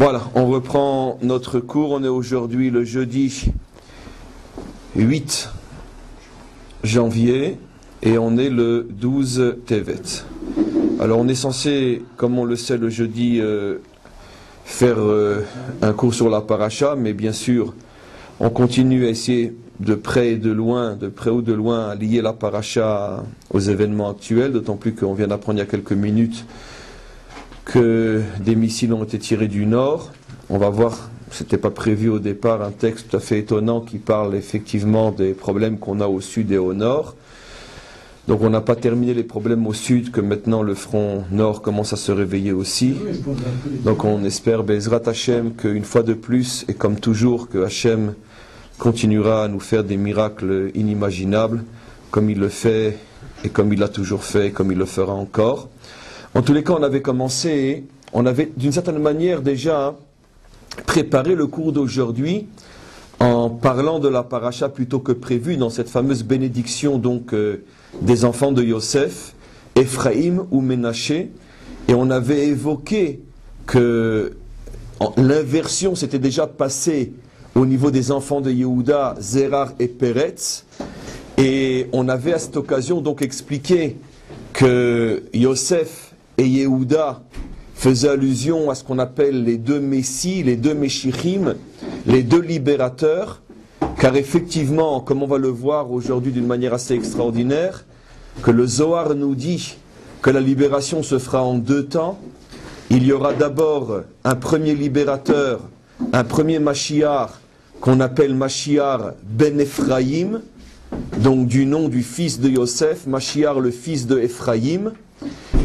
Voilà, on reprend notre cours. On est aujourd'hui le jeudi 8 janvier et on est le 12 Tevet. Alors on est censé, comme on le sait le jeudi, faire un cours sur la paracha, mais bien sûr on continue à essayer de près et de loin, de près ou de loin, à lier la paracha aux événements actuels, d'autant plus qu'on vient d'apprendre il y a quelques minutes que des missiles ont été tirés du nord. On va voir, c'était pas prévu au départ, un texte tout à fait étonnant qui parle effectivement des problèmes qu'on a au sud et au nord. Donc on n'a pas terminé les problèmes au sud, que maintenant le front nord commence à se réveiller aussi. Donc on espère, Bezrat Hashem, qu'une fois de plus, et comme toujours, que Hashem continuera à nous faire des miracles inimaginables, comme il le fait, et comme il l'a toujours fait, et comme il le fera encore. En tous les cas, on avait commencé, on avait d'une certaine manière déjà préparé le cours d'aujourd'hui en parlant de la paracha plutôt que prévu dans cette fameuse bénédiction donc des enfants de Yosef, Ephraïm ou Ménaché, et on avait évoqué que l'inversion s'était déjà passée au niveau des enfants de Yehuda, Zérar et Peretz, et on avait à cette occasion donc expliqué que Yosef et Yehuda faisaient allusion à ce qu'on appelle les deux Messies, les deux Meshichim, les deux libérateurs, car effectivement, comme on va le voir aujourd'hui d'une manière assez extraordinaire, que le Zohar nous dit que la libération se fera en deux temps. Il y aura d'abord un premier libérateur, un premier Mashiach, qu'on appelle Mashiach ben Ephraïm, donc du nom du fils de Yosef, Mashiach le fils de Ephraïm,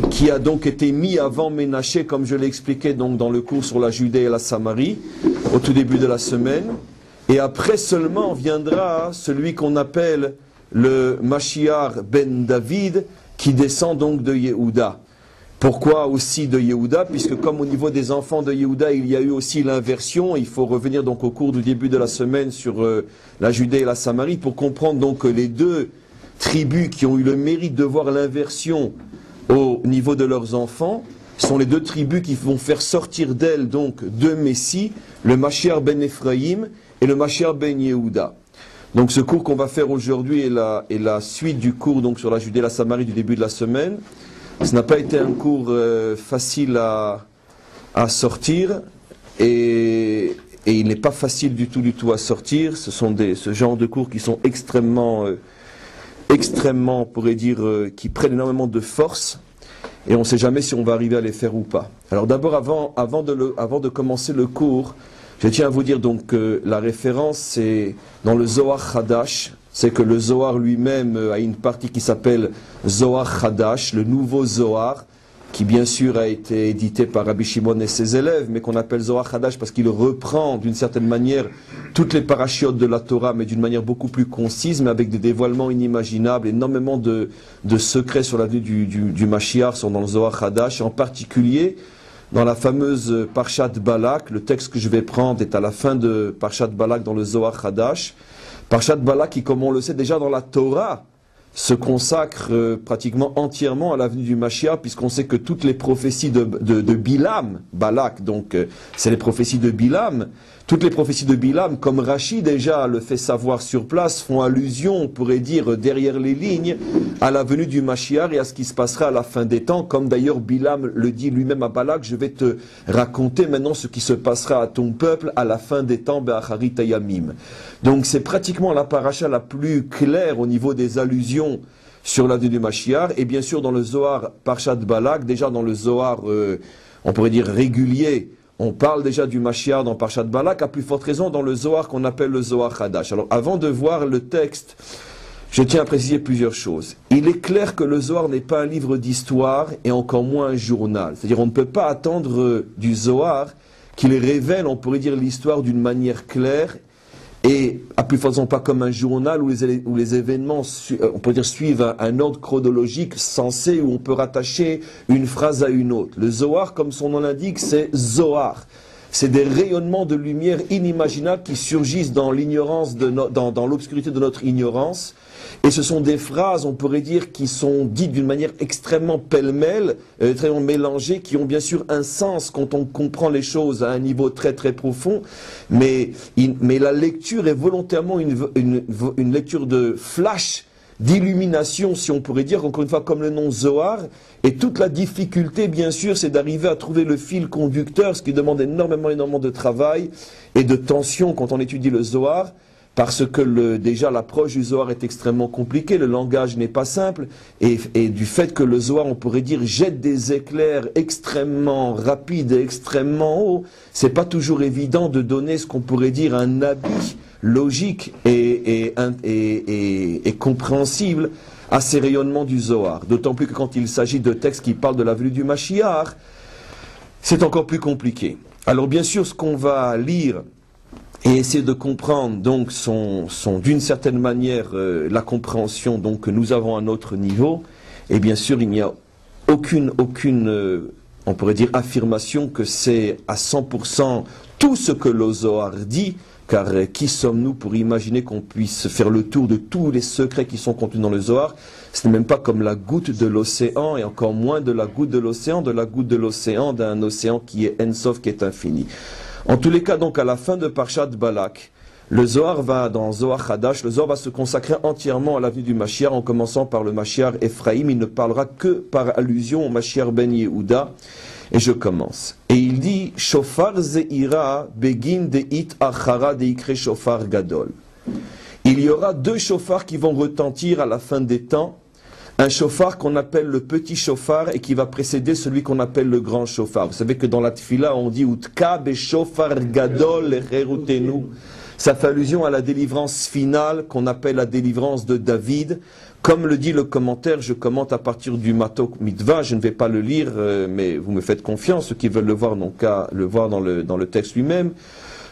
qui a donc été mis avant Ménaché, comme je l'ai expliqué donc dans le cours sur la Judée et la Samarie, au tout début de la semaine. Et après seulement viendra celui qu'on appelle le Mashiach ben David, qui descend donc de Yehuda. Pourquoi aussi de Yehuda? Puisque comme au niveau des enfants de Yehuda, il y a eu aussi l'inversion, il faut revenir donc au cours du début de la semaine sur la Judée et la Samarie, pour comprendre donc que les deux tribus qui ont eu le mérite de voir l'inversion au niveau de leurs enfants sont les deux tribus qui vont faire sortir d'elles donc deux Messies, le Mashiach ben Ephraïm et le Mashiach ben Yehuda. Donc ce cours qu'on va faire aujourd'hui est la suite du cours donc sur la Judée et la Samarie du début de la semaine. Ce n'a pas été un cours facile à sortir et il n'est pas facile du tout à sortir. Ce sont ce genre de cours qui sont extrêmement, on pourrait dire, qui prennent énormément de force et on ne sait jamais si on va arriver à les faire ou pas. Alors d'abord, avant de commencer le cours, je tiens à vous dire donc que la référence c'est dans le Zohar Hadash. C'est que le Zohar lui-même a une partie qui s'appelle Zohar Hadash, le nouveau Zohar, qui bien sûr a été édité par Rabbi Shimon et ses élèves, mais qu'on appelle Zohar Hadash parce qu'il reprend d'une certaine manière toutes les parachiotes de la Torah, mais d'une manière beaucoup plus concise, mais avec des dévoilements inimaginables. Énormément de secrets sur la vie du Mashiach sont dans le Zohar Hadash, en particulier dans la fameuse Parshat Balak. Le texte que je vais prendre est à la fin de Parshat Balak dans le Zohar Hadash. Parshat Balak qui, comme on le sait déjà dans la Torah, se consacre pratiquement entièrement à l'avenue du Mashiach, puisqu'on sait que toutes les prophéties de Bilam, Balak, donc c'est les prophéties de Bilam, toutes les prophéties de Bilam, comme Rashi déjà le fait savoir sur place, font allusion, on pourrait dire derrière les lignes, à la venue du Mashiach et à ce qui se passera à la fin des temps, comme d'ailleurs Bilam le dit lui-même à Balak, je vais te raconter maintenant ce qui se passera à ton peuple à la fin des temps, Be'acharit Hayamim. Donc c'est pratiquement la paracha la plus claire au niveau des allusions sur la venue du Mashiach, et bien sûr dans le Zohar Parshat Balak, déjà dans le Zohar, on pourrait dire régulier, on parle déjà du Mashiach dans Parshat Balak, à plus forte raison dans le Zohar qu'on appelle le Zohar Hadash. Alors avant de voir le texte, je tiens à préciser plusieurs choses. Il est clair que le Zohar n'est pas un livre d'histoire et encore moins un journal. C'est-à-dire on ne peut pas attendre du Zohar qu'il révèle, on pourrait dire, l'histoire d'une manière claire et à plus forte raison pas comme un journal où les événements on peut dire suivent un ordre chronologique sensé, où on peut rattacher une phrase à une autre. Le Zohar, comme son nom l'indique, c'est Zohar. c'est des rayonnements de lumière inimaginables qui surgissent dans l'ignorance, dans l'obscurité de notre ignorance. Et ce sont des phrases, on pourrait dire, qui sont dites d'une manière extrêmement pêle-mêle, extrêmement mélangée, qui ont bien sûr un sens quand on comprend les choses à un niveau très très profond. Mais la lecture est volontairement une lecture de flash, d'illumination, si on pourrait dire, encore une fois, comme le nom Zohar. Et toute la difficulté, bien sûr, c'est d'arriver à trouver le fil conducteur, ce qui demande énormément de travail et de tension quand on étudie le Zohar. Parce que déjà l'approche du Zohar est extrêmement compliquée, le langage n'est pas simple, et du fait que le Zohar, on pourrait dire, jette des éclairs extrêmement rapides et extrêmement hauts, c'est pas toujours évident de donner ce qu'on pourrait dire un habit logique et compréhensible à ces rayonnements du Zohar. D'autant plus que quand il s'agit de textes qui parlent de la venue du Mashiach, c'est encore plus compliqué. Alors bien sûr, ce qu'on va lire et essayer de comprendre donc sont d'une certaine manière la compréhension donc que nous avons à notre niveau. Et bien sûr, il n'y a aucune on pourrait dire affirmation que c'est à 100% tout ce que le Zohar dit, car qui sommes-nous pour imaginer qu'on puisse faire le tour de tous les secrets qui sont contenus dans le Zohar? Ce n'est même pas comme la goutte de l'océan, et encore moins de la goutte de l'océan d'un océan qui est Ensof, qui est infini. En tous les cas, donc, à la fin de Parshat Balak, le Zohar va, dans Zohar Hadash, le Zohar va se consacrer entièrement à l'avenue du Mashiach, en commençant par le Mashiach Ephraim. Il ne parlera que par allusion au Mashiach Ben Yehuda. Et je commence. Et il dit, Shofar Zeira begin deit achara deikre shofar gadol. Il y aura deux shofars qui vont retentir à la fin des temps. Un shofar qu'on appelle le petit shofar et qui va précéder celui qu'on appelle le grand shofar. Vous savez que dans la tfila, on dit Utka be shofar gadol lerutenu. Ça fait allusion à la délivrance finale qu'on appelle la délivrance de David. Comme le dit le commentaire, je commente à partir du Matok Mitzvah, je ne vais pas le lire, mais vous me faites confiance, ceux qui veulent le voir n'ont qu'à le voir dans le texte lui-même.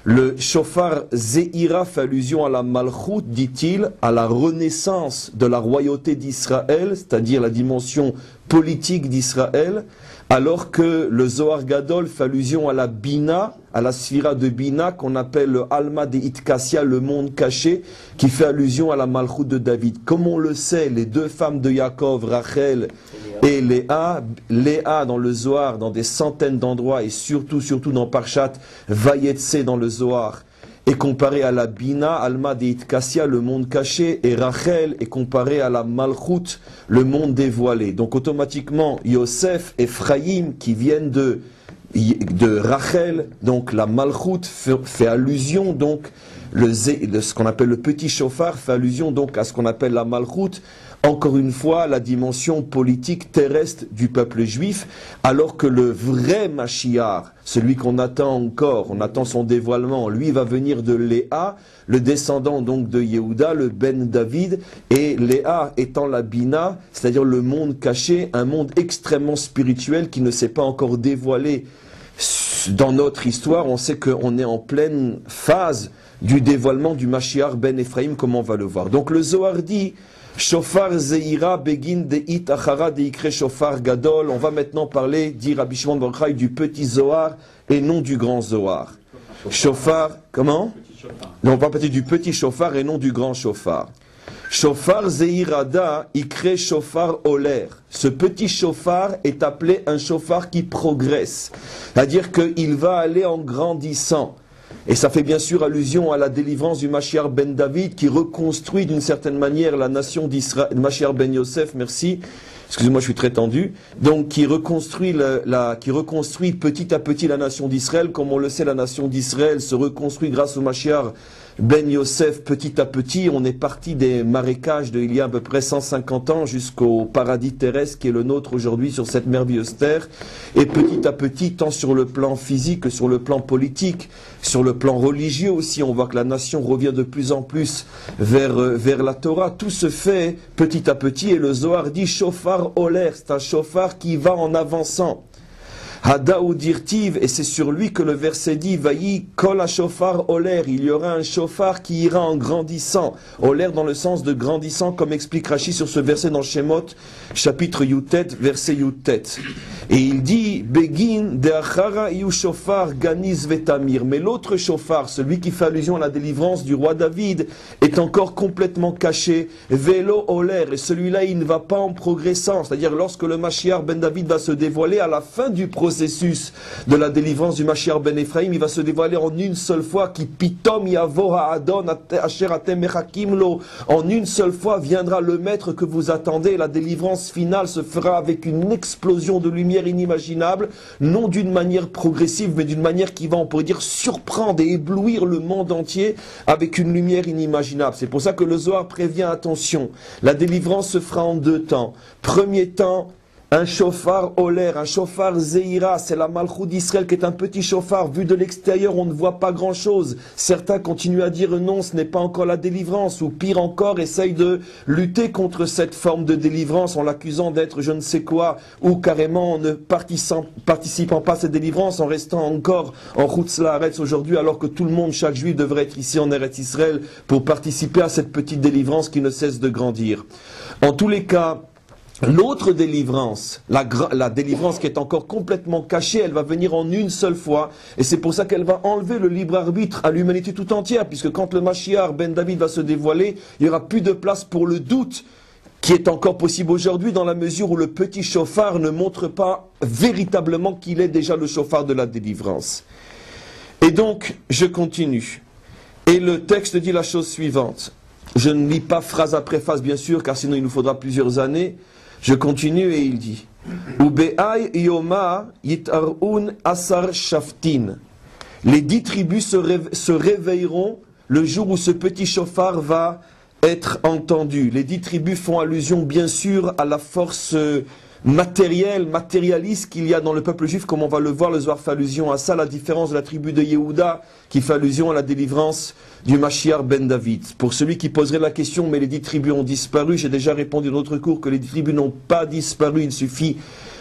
Le shofar Zeira fait allusion à la Malchut, dit-il, à la renaissance de la royauté d'Israël, c'est-à-dire la dimension politique d'Israël, alors que le Zohar Gadol fait allusion à la Bina, à la Sphira de Bina, qu'on appelle le Alma de Itkassia, le monde caché, qui fait allusion à la Malchut de David. Comme on le sait, les deux femmes de Yaakov, Rachel et Léa dans le Zohar, dans des centaines d'endroits, et surtout dans Parshat Vayetse dans le Zohar, est comparé à la Bina, Alma de Itkassia, le monde caché, et Rachel est comparé à la Malchut, le monde dévoilé. Donc automatiquement, Yosef, Ephraim, qui viennent de Rachel, donc la Malchut fait allusion, donc ce qu'on appelle le petit shofar fait allusion donc à ce qu'on appelle la Malchut, encore une fois la dimension politique terrestre du peuple juif, alors que le vrai Mashiach, celui qu'on attend encore, on attend son dévoilement, lui va venir de Léa, le descendant donc de Yehuda, le Ben David, et Léa étant la Bina, c'est-à-dire le monde caché, un monde extrêmement spirituel qui ne s'est pas encore dévoilé dans notre histoire. On sait qu'on est en pleine phase du dévoilement du Mashiach Ben Ephraim, comme on va le voir. Donc le Zohar dit Shofar Zeira begin deit achara deikre shofar gadol. On va maintenant parler, dit Rabbi Shimon bar Yochai, du petit Zohar et non du grand Zohar. Shofar, comment? Non, on va parler du petit shofar et non du grand shofar. Shofar Zeirada ikre shofar oler. Ce petit shofar est appelé un shofar qui progresse. C'est-à-dire qu'il va aller en grandissant. Et ça fait bien sûr allusion à la délivrance du Mashiach ben David qui reconstruit d'une certaine manière la nation d'Israël, Mashiach ben Yosef, merci, excusez-moi je suis très tendu, donc qui reconstruit petit à petit la nation d'Israël. Comme on le sait, la nation d'Israël se reconstruit grâce au Mashiach ben Yosef petit à petit. On est parti des marécages il y a à peu près 150 ans jusqu'au paradis terrestre qui est le nôtre aujourd'hui sur cette merveilleuse terre. Et petit à petit, tant sur le plan physique que sur le plan politique, sur le plan religieux aussi, on voit que la nation revient de plus en plus vers la Torah. Tout se fait petit à petit et le Zohar dit Shofar Oler, c'est un shofar qui va en avançant. Hadaou dirtiv, et c'est sur lui que le verset dit, Vayi kol ha-shofar oler, il y aura un shofar qui ira en grandissant. Oler dans le sens de grandissant, comme explique Rashi sur ce verset dans Shemot, chapitre Yutet, verset Yutet. Et il dit, Begin de achara iu shofar ganiz vetamir. Mais l'autre shofar, celui qui fait allusion à la délivrance du roi David, est encore complètement caché. Velo oler, et celui-là, il ne va pas en progressant. C'est-à-dire, lorsque le Mashiach ben David va se dévoiler à la fin du processus de la délivrance du Mashiach ben Ephraim, il va se dévoiler en une seule fois, qui pitom yavo ha'adon asher atem mechakim lo. En une seule fois viendra le maître que vous attendez. La délivrance finale se fera avec une explosion de lumière inimaginable, non d'une manière progressive, mais d'une manière qui va, on pourrait dire, surprendre et éblouir le monde entier avec une lumière inimaginable. C'est pour ça que le Zohar prévient, attention, la délivrance se fera en deux temps. Premier temps, un chauffard olaire, un chauffard zeira, c'est la Malchut d'Israël qui est un petit chauffard. Vu de l'extérieur, on ne voit pas grand-chose. Certains continuent à dire non, ce n'est pas encore la délivrance, ou pire encore, essayent de lutter contre cette forme de délivrance en l'accusant d'être je ne sais quoi, ou carrément en ne participant pas à cette délivrance, en restant encore en Chutz La'aretz aujourd'hui, alors que tout le monde, chaque juif, devrait être ici en Eretz Israël pour participer à cette petite délivrance qui ne cesse de grandir. En tous les cas, l'autre délivrance, la délivrance qui est encore complètement cachée, elle va venir en une seule fois, et c'est pour ça qu'elle va enlever le libre arbitre à l'humanité tout entière, puisque quand le Mashiach ben David va se dévoiler, il n'y aura plus de place pour le doute, qui est encore possible aujourd'hui dans la mesure où le petit chauffard ne montre pas véritablement qu'il est déjà le chauffard de la délivrance. Et donc, je continue. Et le texte dit la chose suivante. Je ne lis pas phrase après phrase, bien sûr, car sinon il nous faudra plusieurs années. Je continue et il dit Ube'ai yoma yitar'un asar shaftin. Les 10 tribus se réveilleront le jour où ce petit chauffard va être entendu. Les 10 tribus font allusion, bien sûr, à la force matérialiste qu'il y a dans le peuple juif, comme on va le voir, le Zohar fait allusion à ça, la différence de la tribu de Yehuda, qui fait allusion à la délivrance du Mashiach ben David. Pour celui qui poserait la question, mais les 10 tribus ont disparu, j'ai déjà répondu dans notre cours que les 10 tribus n'ont pas disparu, il suffit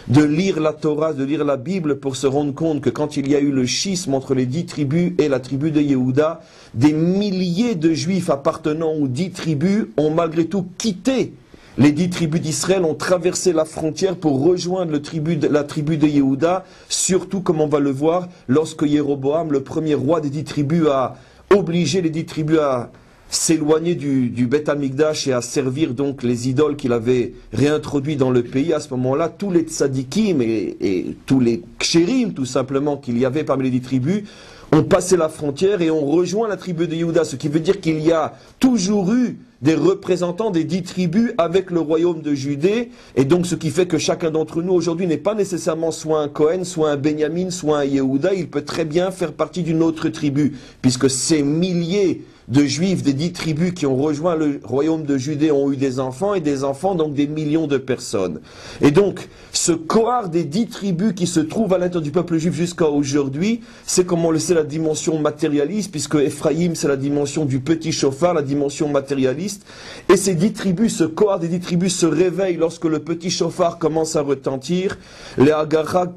de lire la Torah, de lire la Bible pour se rendre compte que quand il y a eu le schisme entre les 10 tribus et la tribu de Yehuda, des milliers de juifs appartenant aux 10 tribus ont malgré tout quitté les 10 tribus d'Israël, ont traversé la frontière pour rejoindre la tribu de Yehuda, surtout comme on va le voir, lorsque Jéroboam, le premier roi des 10 tribus, a obligé les 10 tribus à s'éloigner du Beth Amikdash et à servir donc les idoles qu'il avait réintroduits dans le pays. À ce moment-là, tous les tzadikim et tous les kshérim, tout simplement, qu'il y avait parmi les 10 tribus, ont passé la frontière et ont rejoint la tribu de Yehuda, ce qui veut dire qu'il y a toujours eu des représentants des 10 tribus avec le royaume de Judée, et donc ce qui fait que chacun d'entre nous aujourd'hui n'est pas nécessairement soit un Cohen, soit un Benjamin, soit un Yehuda, il peut très bien faire partie d'une autre tribu, puisque ces milliers de juifs des 10 tribus qui ont rejoint le royaume de Judée ont eu des enfants, et des enfants, donc des millions de personnes. Et donc, ce cohort des 10 tribus qui se trouve à l'intérieur du peuple juif jusqu'à aujourd'hui, c'est comme on le sait la dimension matérialiste, puisque Ephraïm c'est la dimension du petit chauffard, la dimension matérialiste, et ces 10 tribus, ce cohort des 10 tribus se réveille lorsque le petit chauffard commence à retentir, les Agara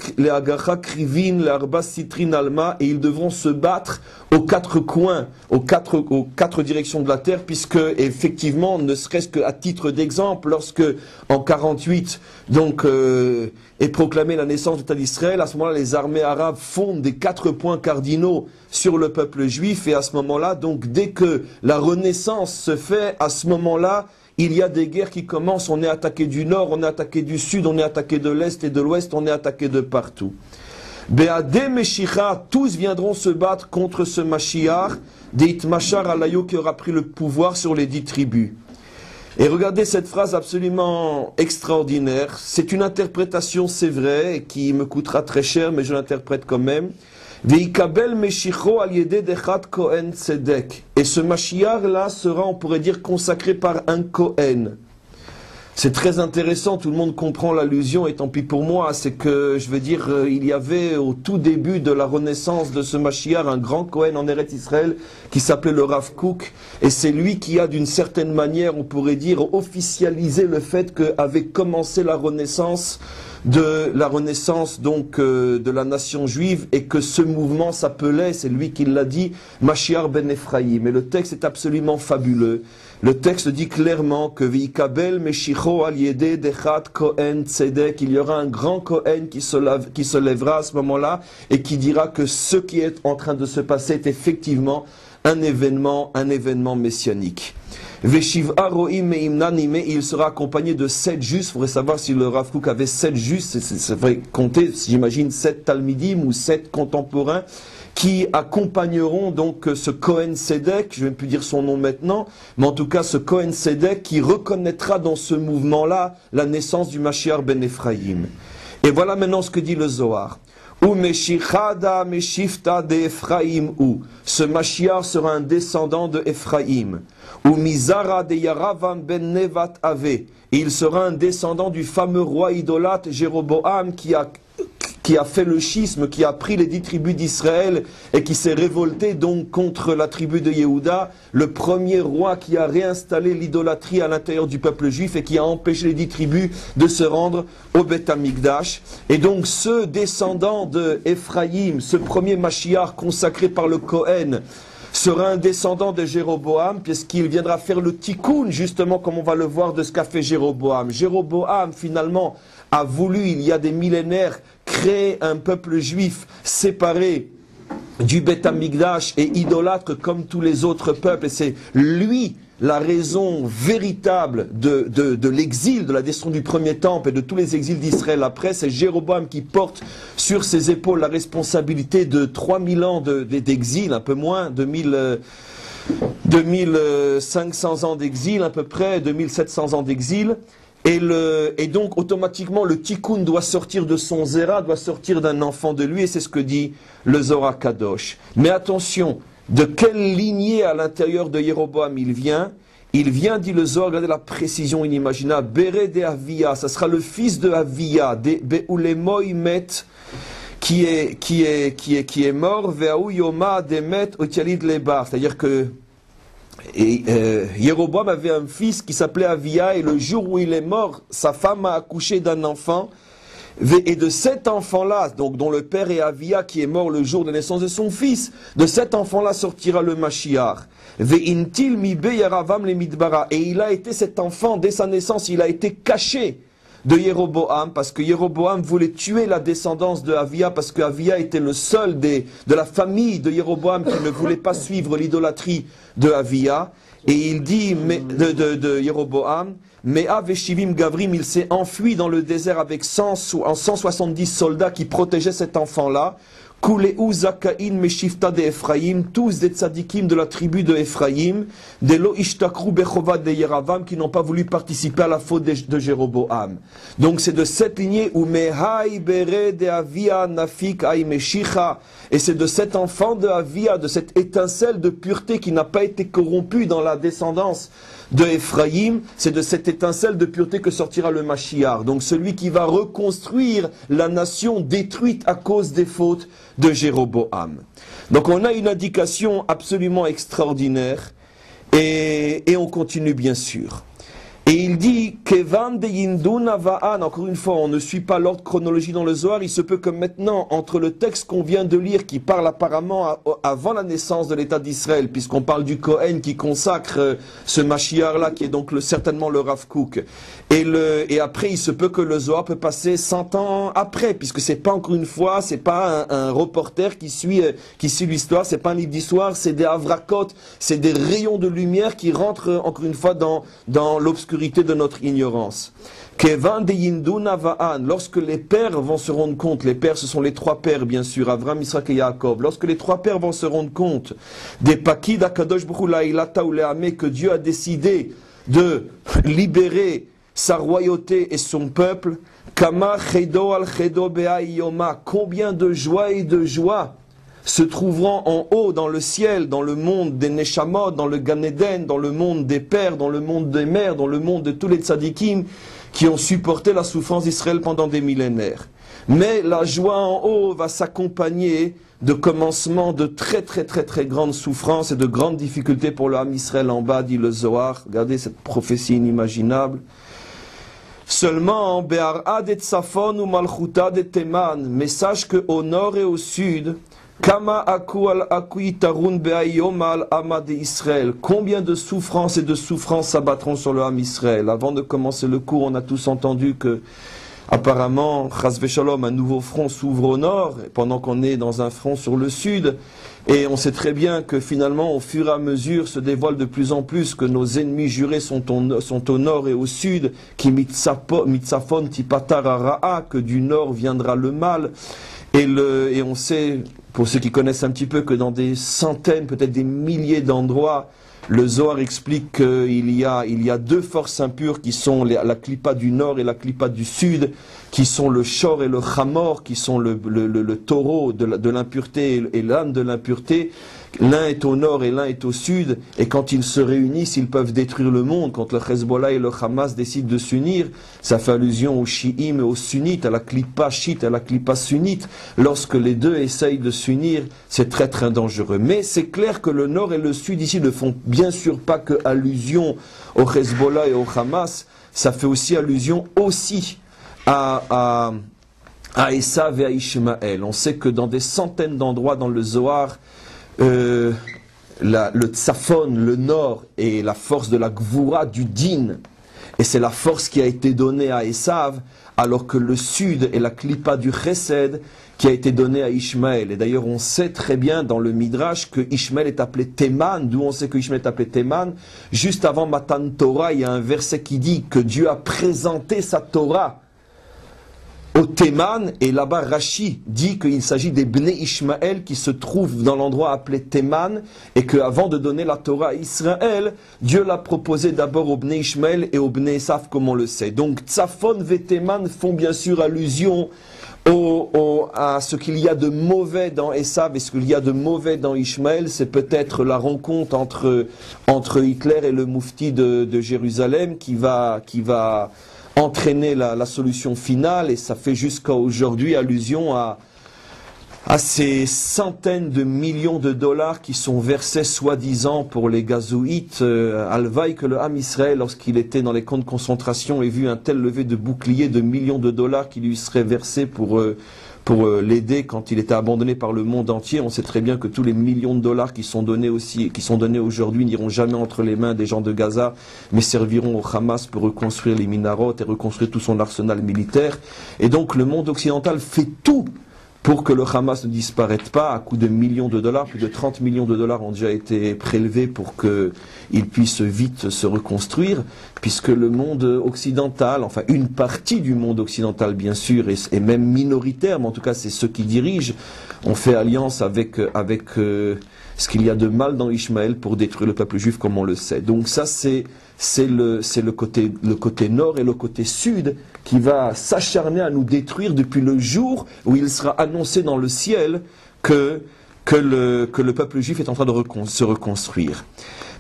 Krivin, les Arba Sitrin Alma, et ils devront se battre aux 4 coins, aux quatre directions de la terre, puisque effectivement, ne serait-ce qu'à titre d'exemple, lorsque en 48 donc est proclamée la naissance de l'État d'Israël, à ce moment-là les armées arabes fondent des 4 points cardinaux sur le peuple juif, et à ce moment-là, donc dès que la renaissance se fait, à ce moment-là il y a des guerres qui commencent, on est attaqué du nord, on est attaqué du sud, on est attaqué de l'est et de l'ouest, on est attaqué de partout. Be'adeh Meshicha, tous viendront se battre contre ce Mashiach, Deit Machar Alayo qui aura pris le pouvoir sur les 10 tribus. Et regardez cette phrase absolument extraordinaire. C'est une interprétation, c'est vrai, qui me coûtera très cher, mais je l'interprète quand même. Veikabel Meshicho al yedeh dechat Kohen Tzedek. Et ce Mashiach là sera, on pourrait dire, consacré par un Kohen. C'est très intéressant, tout le monde comprend l'allusion, et tant pis pour moi, c'est que, je veux dire, il y avait au tout début de la renaissance de ce Mashiach un grand Kohen en Eretz Israël qui s'appelait le Rav Kook, et c'est lui qui a d'une certaine manière, on pourrait dire, officialisé le fait qu'avait commencé la renaissance de la renaissance donc de la nation juive, et que ce mouvement s'appelait, c'est lui qui l'a dit, Mashiach ben Ephraim. Et le texte est absolument fabuleux. Le texte dit clairement que V'ikabel Meshicho al yede dechat Kohen Tzedek, il y aura un grand Kohen qui se lèvera à ce moment-là et qui dira que ce qui est en train de se passer est effectivement un événement messianique. Veshiv'a ro'im me'imnani, mais il sera accompagné de 7 justes. Il faudrait savoir si le Rav Kook avait 7 justes, ça faudrait compter, j'imagine, 7 talmidim ou 7 contemporains qui accompagneront donc ce Kohen Sedek, je ne vais plus dire son nom maintenant, mais en tout cas ce Kohen Sedek qui reconnaîtra dans ce mouvement-là la naissance du Mashiach ben Ephraim. Et voilà maintenant ce que dit le Zohar. Ou Meshichada Meshifta de Ephraim ou. Ce Mashiach sera un descendant de Ephraim. Ou Mizara de Yaravam ben Nevat Ave. Et il sera un descendant du fameux roi idolâtre Jéroboam qui a fait le schisme, qui a pris les 10 tribus d'Israël et qui s'est révolté donc contre la tribu de Yehuda, le premier roi qui a réinstallé l'idolâtrie à l'intérieur du peuple juif et qui a empêché les 10 tribus de se rendre au Beth Amikdash. Et donc ce descendant de Ephraim, ce premier Mashiach consacré par le Kohen, sera un descendant de Jéroboam, puisqu'il viendra faire le tikkun, justement comme on va le voir de ce qu'a fait Jéroboam. Jéroboam, finalement, a voulu, il y a des millénaires, créer un peuple juif séparé du Beth Amikdash et idolâtre comme tous les autres peuples. Et c'est lui la raison véritable de l'exil, de la destruction du premier temple et de tous les exils d'Israël après. C'est Jéroboam qui porte sur ses épaules la responsabilité de 3000 ans d'exil, un peu moins, 2500 ans d'exil à peu près, 2700 ans d'exil. Et donc, automatiquement, le tikkun doit sortir de son zera, doit sortir d'un enfant de lui, et c'est ce que dit le Zohar Kadosh. Mais attention, de quelle lignée à l'intérieur de Jéroboam il vient, dit le Zohar, regardez la précision inimaginable, Béré de Avia, ça sera le fils de Avia, de Beulemoy Met, qui est mort, Veaou Yoma Demet Otialid Lebar, c'est-à-dire que Jéroboam avait un fils qui s'appelait Avia, et le jour où il est mort, sa femme a accouché d'un enfant, et de cet enfant-là, donc dont le père est Avia, qui est mort le jour de naissance de son fils, de cet enfant-là sortira le Mashiach. Ve'intil mibe yaravam le midbara, et il a été cet enfant, dès sa naissance, il a été caché de Jéroboam, parce que Jéroboam voulait tuer la descendance de Avia, parce que Avia était le seul de la famille de Jéroboam qui ne voulait pas suivre l'idolâtrie de Avia. Et il dit de Jéroboam, Mea Veshivim Gavrim, il s'est enfui dans le désert avec 170 soldats qui protégeaient cet enfant-là. Kuleu Zakaïn Meshifta de Ephraim, tous des tzadikim de la tribu de Ephraim, des Lo Ishtakru Bechovat de Yeravam, qui n'ont pas voulu participer à la faute de Jéroboam. Donc c'est de cette lignée où Mehai Bere de Avia Nafik Ai Meshicha, et c'est de cet enfant de Avia, de cette étincelle de pureté qui n'a pas été corrompue dans la descendance de Ephraim, c'est de cette étincelle de pureté que sortira le Mashiach. Donc celui qui va reconstruire la nation détruite à cause des fautes de Jéroboam. Donc on a une indication absolument extraordinaire, et on continue bien sûr. Et il dit, Kevan de Yinduna Va'an, encore une fois, on ne suit pas l'ordre chronologique dans le Zohar, il se peut que maintenant, entre le texte qu'on vient de lire, qui parle apparemment avant la naissance de l'État d'Israël, puisqu'on parle du Kohen qui consacre ce Mashiach-là, qui est donc certainement le Rav Kook, et après, il se peut que le Zohar peut passer 100 ans après, puisque c'est pas, encore une fois, c'est pas un reporter qui suit l'histoire, c'est pas un livre d'histoire, c'est des avrakot, c'est des rayons de lumière qui rentrent, encore une fois, dans l'obscurité de notre ignorance. Kevan de Yinduna Va'an, lorsque les pères vont se rendre compte, les pères ce sont les 3 pères bien sûr, Avram, Israël et Yaakov, lorsque les 3 pères vont se rendre compte des Pakid Akadosh Baruch Hu La'ilata ou Le'ameh, que Dieu a décidé de libérer sa royauté et son peuple, Kama Chedo al Chedo Be'ayoma, combien de joie et de joie se trouveront en haut dans le ciel, dans le monde des Neshamot, dans le Gan Eden, dans le monde des pères, dans le monde des mères, dans le monde de tous les tzadikim qui ont supporté la souffrance d'Israël pendant des millénaires. Mais la joie en haut va s'accompagner de commencements de très grandes souffrances et de grandes difficultés pour le Ham Israël en bas, dit le Zohar. Regardez cette prophétie inimaginable. Seulement, Be'ar'a de Tsafon ou Malchuta de Teman, mais sache qu'au nord et au sud, Kama aku al akui tarun be'ayom al amad Israël. Combien de souffrances et de souffrances s'abattront sur le Ham Israël? Avant de commencer le cours, on a tous entendu que, apparemment, Chas v'Shalom, un nouveau front s'ouvre au nord, pendant qu'on est dans un front sur le sud. Et on sait très bien que finalement, au fur et à mesure, se dévoile de plus en plus que nos ennemis jurés sont au nord et au sud, qui mitzafon tipatar ara'a, que du nord viendra le mal. Et on sait, pour ceux qui connaissent un petit peu, que dans des centaines, peut-être des milliers d'endroits, le Zohar explique qu'il y a deux forces impures qui sont la Klippa du nord et la Klippa du sud, qui sont le Shor et le Chamor, qui sont le taureau de l'impureté et l'âne de l'impureté. L'un est au nord et l'un est au sud, et quand ils se réunissent, ils peuvent détruire le monde. Quand le Hezbollah et le Hamas décident de s'unir, ça fait allusion aux chiites et aux sunnites, à la Klippa chiite, à la Klippa sunnite. Lorsque les deux essayent de s'unir, c'est très très dangereux. Mais c'est clair que le nord et le sud ici ne font bien sûr pas que allusion au Hezbollah et au Hamas, ça fait aussi allusion aussi à Esav et à Ishmaël. On sait que dans des centaines d'endroits dans le Zohar, le Tsafon, le nord, est la force de la Gvura, du Din. Et c'est la force qui a été donnée à Esav, alors que le sud est la Klippa du Chesed qui a été donnée à Ishmaël. Et d'ailleurs, on sait très bien dans le Midrash que Ishmaël est appelé Théman. D'où on sait que Ishmaël est appelé Théman. Juste avant Matan Torah, il y a un verset qui dit que Dieu a présenté sa Torah au Théman, et là-bas Rashi dit qu'il s'agit des Bnei Ishmaël qui se trouvent dans l'endroit appelé Théman, et qu'avant de donner la Torah à Israël, Dieu l'a proposé d'abord aux Bnei Ishmaël et aux Bnei Esav, comme on le sait. Donc Tsafon et Théman font bien sûr allusion à ce qu'il y a de mauvais dans Esav et ce qu'il y a de mauvais dans Ishmaël. C'est peut-être la rencontre entre Hitler et le Moufti de Jérusalem qui va entraîner la solution finale, et ça fait jusqu'à aujourd'hui allusion à ces centaines de millions de dollars qui sont versés soi-disant pour les gazouïtes. Alvaï que le Ham Israël, lorsqu'il était dans les camps de concentration, ait vu un tel levé de bouclier de millions de dollars qui lui seraient versés pour l'aider quand il était abandonné par le monde entier. On sait très bien que tous les millions de dollars qui sont donnés aujourd'hui n'iront jamais entre les mains des gens de Gaza, mais serviront au Hamas pour reconstruire les minarotes et reconstruire tout son arsenal militaire. Et donc le monde occidental fait tout pour que le Hamas ne disparaisse pas à coût de millions de dollars. Plus de 30 millions de dollars ont déjà été prélevés pour qu'il puisse vite se reconstruire, puisque le monde occidental, enfin une partie du monde occidental bien sûr, et même minoritaire, mais en tout cas c'est ceux qui dirigent, ont fait alliance avec ce qu'il y a de mal dans Ishmaël pour détruire le peuple juif, comme on le sait. Donc ça c'est le côté nord et le côté sud qui va s'acharner à nous détruire depuis le jour où il sera annoncé dans le ciel que le peuple juif est en train de se reconstruire.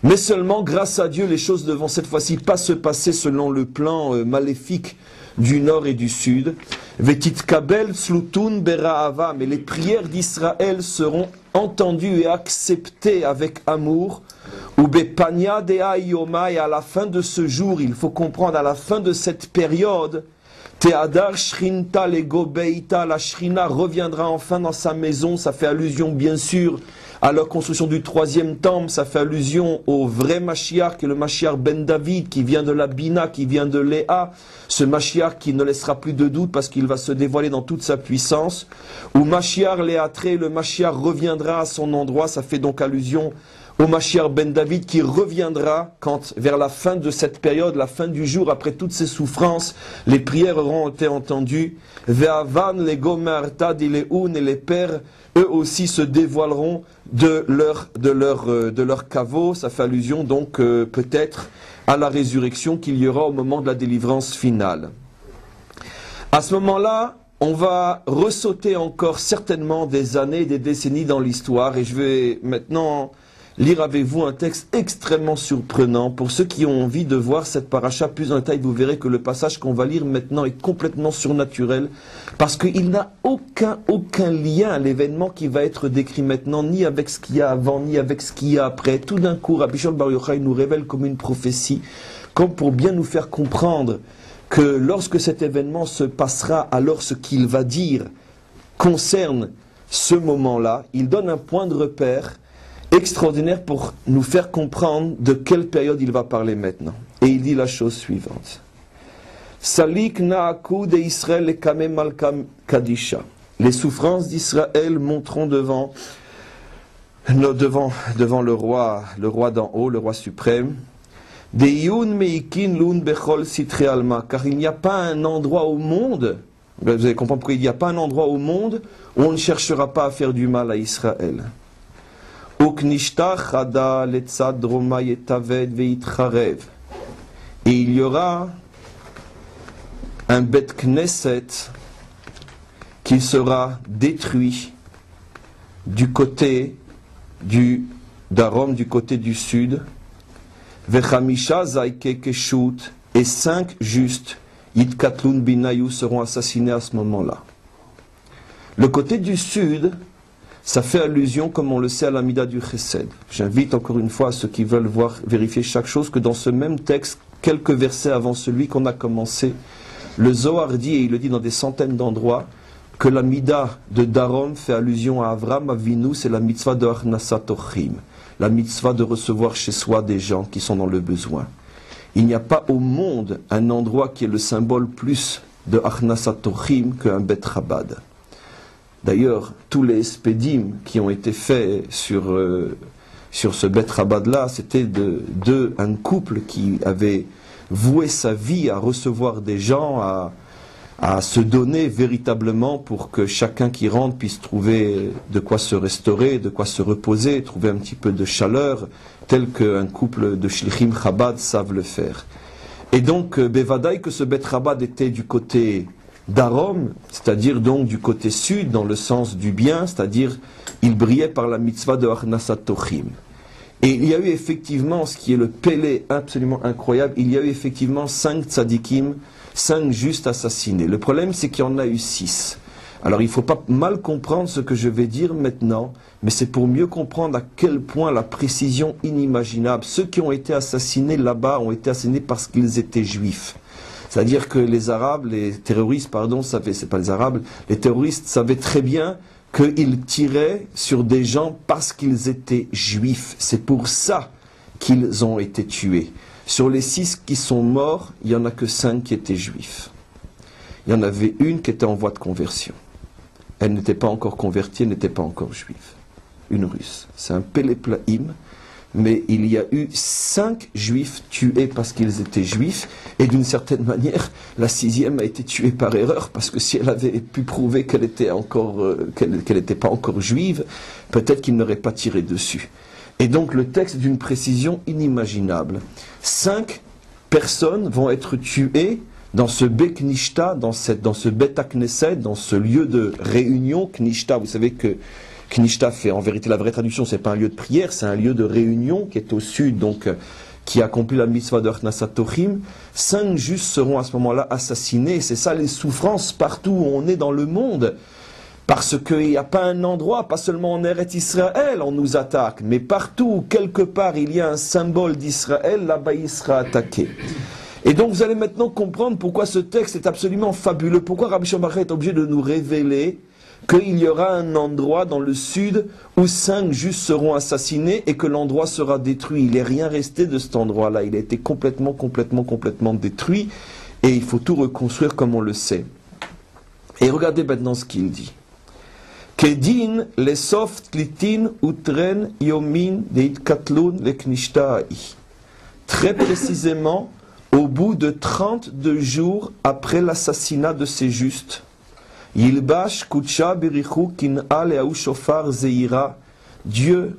Mais seulement, grâce à Dieu, les choses ne vont cette fois-ci pas se passer selon le plan maléfique du nord et du sud. Vetit kabel slutun bera'ava, mais les prières d'Israël seront entendues et acceptées avec amour. Ou bepania dea yoma, et à la fin de ce jour, il faut comprendre, à la fin de cette période, Teadar Shrinta Lego Beita, la Shrina reviendra enfin dans sa maison. Ça fait allusion bien sûr à la construction du troisième temple, ça fait allusion au vrai Mashiach, qui est le Mashiach Ben David, qui vient de la Bina, qui vient de Léa, ce Mashiach qui ne laissera plus de doute parce qu'il va se dévoiler dans toute sa puissance. Ou Mashiach Léatré, le Mashiach reviendra à son endroit, ça fait donc allusion au Mashiach Ben David qui reviendra quand, vers la fin de cette période, la fin du jour, après toutes ces souffrances, les prières auront été entendues. Ve'avan les gomarta dileun, et les pères, eux aussi se dévoileront de leur caveau. Ça fait allusion donc peut-être à la résurrection qu'il y aura au moment de la délivrance finale. À ce moment-là, on va ressauter encore certainement des années, des décennies dans l'histoire, et je vais maintenant lire avec vous un texte extrêmement surprenant. Pour ceux qui ont envie de voir cette paracha plus en détail, vous verrez que le passage qu'on va lire maintenant est complètement surnaturel, parce qu'il n'a aucun lien à l'événement qui va être décrit maintenant, ni avec ce qu'il y a avant, ni avec ce qu'il y a après. Tout d'un coup, Rabbi Shimon Bar Yochai nous révèle comme une prophétie, comme pour bien nous faire comprendre que lorsque cet événement se passera, alors ce qu'il va dire concerne ce moment-là, il donne un point de repère extraordinaire pour nous faire comprendre de quelle période il va parler maintenant. Et il dit la chose suivante. Salik na'aku de Israël et kame malkam kadisha. Les souffrances d'Israël monteront devant le roi d'en haut, le roi suprême. Car il n'y a pas un endroit au monde, vous allez comprendre pourquoi il n'y a pas un endroit au monde où on ne cherchera pas à faire du mal à Israël. Et il y aura un Bet Knesset qui sera détruit du côté du Darom, du côté du sud. Et 5 justes, Yitkatlun Binayu, seront assassinés à ce moment-là. Le côté du sud, ça fait allusion, comme on le sait, à l'Amida du Chesed. J'invite encore une fois à ceux qui veulent vérifier chaque chose, que dans ce même texte, quelques versets avant celui qu'on a commencé, le Zohar dit, et il le dit dans des centaines d'endroits, que l'Amida de Darom fait allusion à Avram Avinu, c'est la mitzvah de Achnasat Ochim. La mitzvah de recevoir chez soi des gens qui sont dans le besoin. Il n'y a pas au monde un endroit qui est le symbole plus de Achnasat Ochim qu'un Bet Chabad. D'ailleurs, tous les espédim qui ont été faits sur ce Bet Chabad-là, c'était un couple qui avait voué sa vie à recevoir des gens, à se donner véritablement pour que chacun qui rentre puisse trouver de quoi se restaurer, de quoi se reposer, trouver un petit peu de chaleur, tel qu'un couple de Shlichim Chabad savent le faire. Et donc, Bevadaï, que ce Bet Chabad était du côté d'Arom, c'est-à-dire donc du côté sud, dans le sens du bien, c'est-à-dire il brillait par la mitzvah de Achnasat Ochim. Et il y a eu effectivement, ce qui est le pélé absolument incroyable, il y a eu effectivement 5 tzadikim, 5 justes assassinés. Le problème, c'est qu'il y en a eu 6. Alors, il ne faut pas mal comprendre ce que je vais dire maintenant, mais c'est pour mieux comprendre à quel point la précision inimaginable. Ceux qui ont été assassinés là-bas ont été assassinés parce qu'ils étaient juifs. C'est-à-dire que les terroristes savaient très bien qu'ils tiraient sur des gens parce qu'ils étaient juifs. C'est pour ça qu'ils ont été tués. Sur les 6 qui sont morts, il n'y en a que 5 qui étaient juifs. Il y en avait une qui était en voie de conversion. Elle n'était pas encore convertie, elle n'était pas encore juive. Une russe. C'est un péléplaïm, mais il y a eu 5 juifs tués parce qu'ils étaient juifs, et d'une certaine manière, la 6e a été tuée par erreur, parce que si elle avait pu prouver qu'elle n'était pas encore juive, peut-être qu'il n'aurait pas tiré dessus. Et donc le texte est d'une précision inimaginable. 5 personnes vont être tuées dans ce Beknishta, dans ce Bet Knesset, dans ce lieu de réunion. Knishta, vous savez que Knishta fait, en vérité, la vraie traduction, c'est pas un lieu de prière, c'est un lieu de réunion qui est au sud, donc qui accomplit la mitzvah de Achnasat Ochim. 5 justes seront à ce moment-là assassinés. C'est ça les souffrances partout où on est dans le monde. Parce qu'il n'y a pas un endroit, pas seulement en Eretz Israël, on nous attaque, mais partout, quelque part, il y a un symbole d'Israël, là-bas il sera attaqué. Et donc vous allez maintenant comprendre pourquoi ce texte est absolument fabuleux, pourquoi Rabbi Shimon est obligé de nous révéler qu'il y aura un endroit dans le sud où 5 justes seront assassinés et que l'endroit sera détruit. Il n'est rien resté de cet endroit-là, il a été complètement détruit, et il faut tout reconstruire comme on le sait. Et regardez maintenant ce qu'il dit. Kedin lesof tlitin utren yomin deitkatloun leknishtai. Très précisément, au bout de 32 jours après l'assassinat de ces justes, Yilbash kutsha birichu kin'a le'ahu shofar zeira. Dieu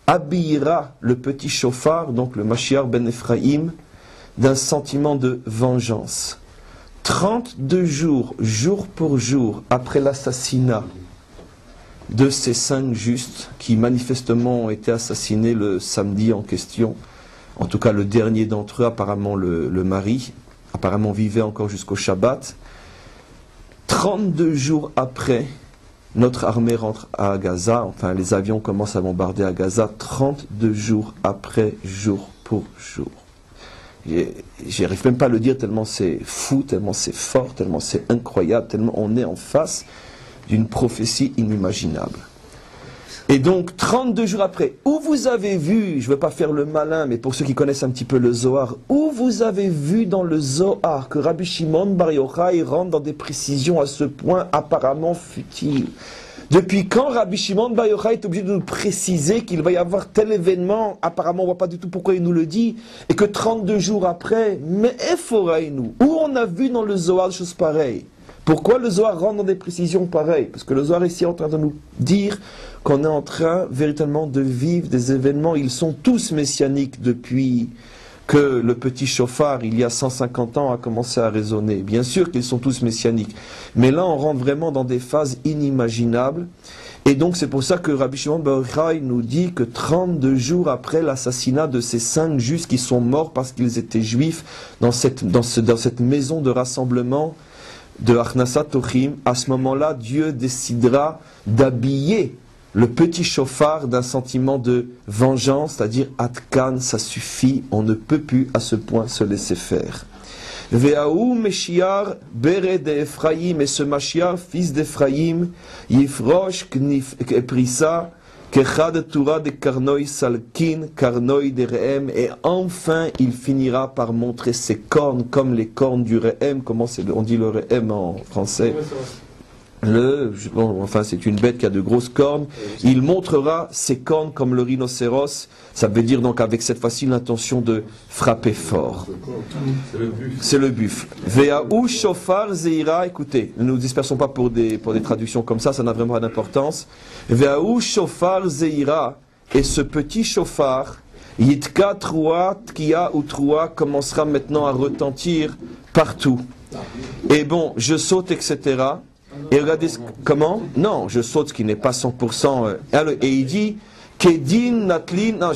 habillera le petit shofar, donc le Mashiach ben Ephraim, d'un sentiment de vengeance. 32 jours, jour pour jour, après l'assassinat de ces 5 justes qui manifestement ont été assassinés le samedi en question, en tout cas le dernier d'entre eux, apparemment le mari, apparemment vivait encore jusqu'au Shabbat. 32 jours après, notre armée rentre à Gaza, enfin les avions commencent à bombarder à Gaza, 32 jours après, jour pour jour. j'arrive même pas à le dire tellement c'est fou, tellement c'est fort, tellement c'est incroyable, tellement on est en face d'une prophétie inimaginable. Et donc, 32 jours après, où vous avez vu, je ne veux pas faire le malin, mais pour ceux qui connaissent un petit peu le Zohar, où vous avez vu dans le Zohar que Rabbi Shimon Bar Yochai rentre dans des précisions à ce point apparemment futiles? Depuis quand Rabbi Shimon Bar Yochai est obligé de nous préciser qu'il va y avoir tel événement? Apparemment, on ne voit pas du tout pourquoi il nous le dit. Et que 32 jours après, mais nous, où on a vu dans le Zohar des choses pareilles? Pourquoi le Zohar rentre dans des précisions pareilles? Parce que le Zohar ici est en train de nous dire qu'on est en train véritablement de vivre des événements, ils sont tous messianiques depuis que le petit chauffard, il y a 150 ans, a commencé à résonner. Bien sûr qu'ils sont tous messianiques, mais là on rentre vraiment dans des phases inimaginables. Et donc c'est pour ça que Rabbi Shimon Bar Yochai nous dit que 32 jours après l'assassinat de ces 5 justes qui sont morts parce qu'ils étaient juifs dans cette maison de rassemblement de Achnasat Tochim, à ce moment-là, Dieu décidera d'habiller le petit chauffard d'un sentiment de vengeance, c'est-à-dire Atkan, ça suffit, on ne peut plus à ce point se laisser faire. Ve'ahu Meshiar bere d'Ephraïm, et ce Mashiach, fils d'Ephraïm, Yifrosh Prissa, Kechad Torah de Karnoï Salkin, Karnoï de Rehem, et enfin il finira par montrer ses cornes comme les cornes du Rehem. Comment on dit le Rehem en français? Enfin c'est une bête qui a de grosses cornes. Il montrera ses cornes comme le rhinocéros. Ça veut dire donc avec cette fois-ci l'intention de frapper fort. C'est le buffle. Ve'ahu shofar zeira, écoutez, ne nous dispersons pas pour des traductions comme ça n'a vraiment pas d'importance. Ve'ahu shofar zeira, et ce petit chauffard, yitka trua, tkia ou trua, commencera maintenant à retentir partout. Et bon, je saute, etc. Et regardez, comment? Non, je saute, ce qui n'est pas 100%. Et il dit, Kedin Natlin, non,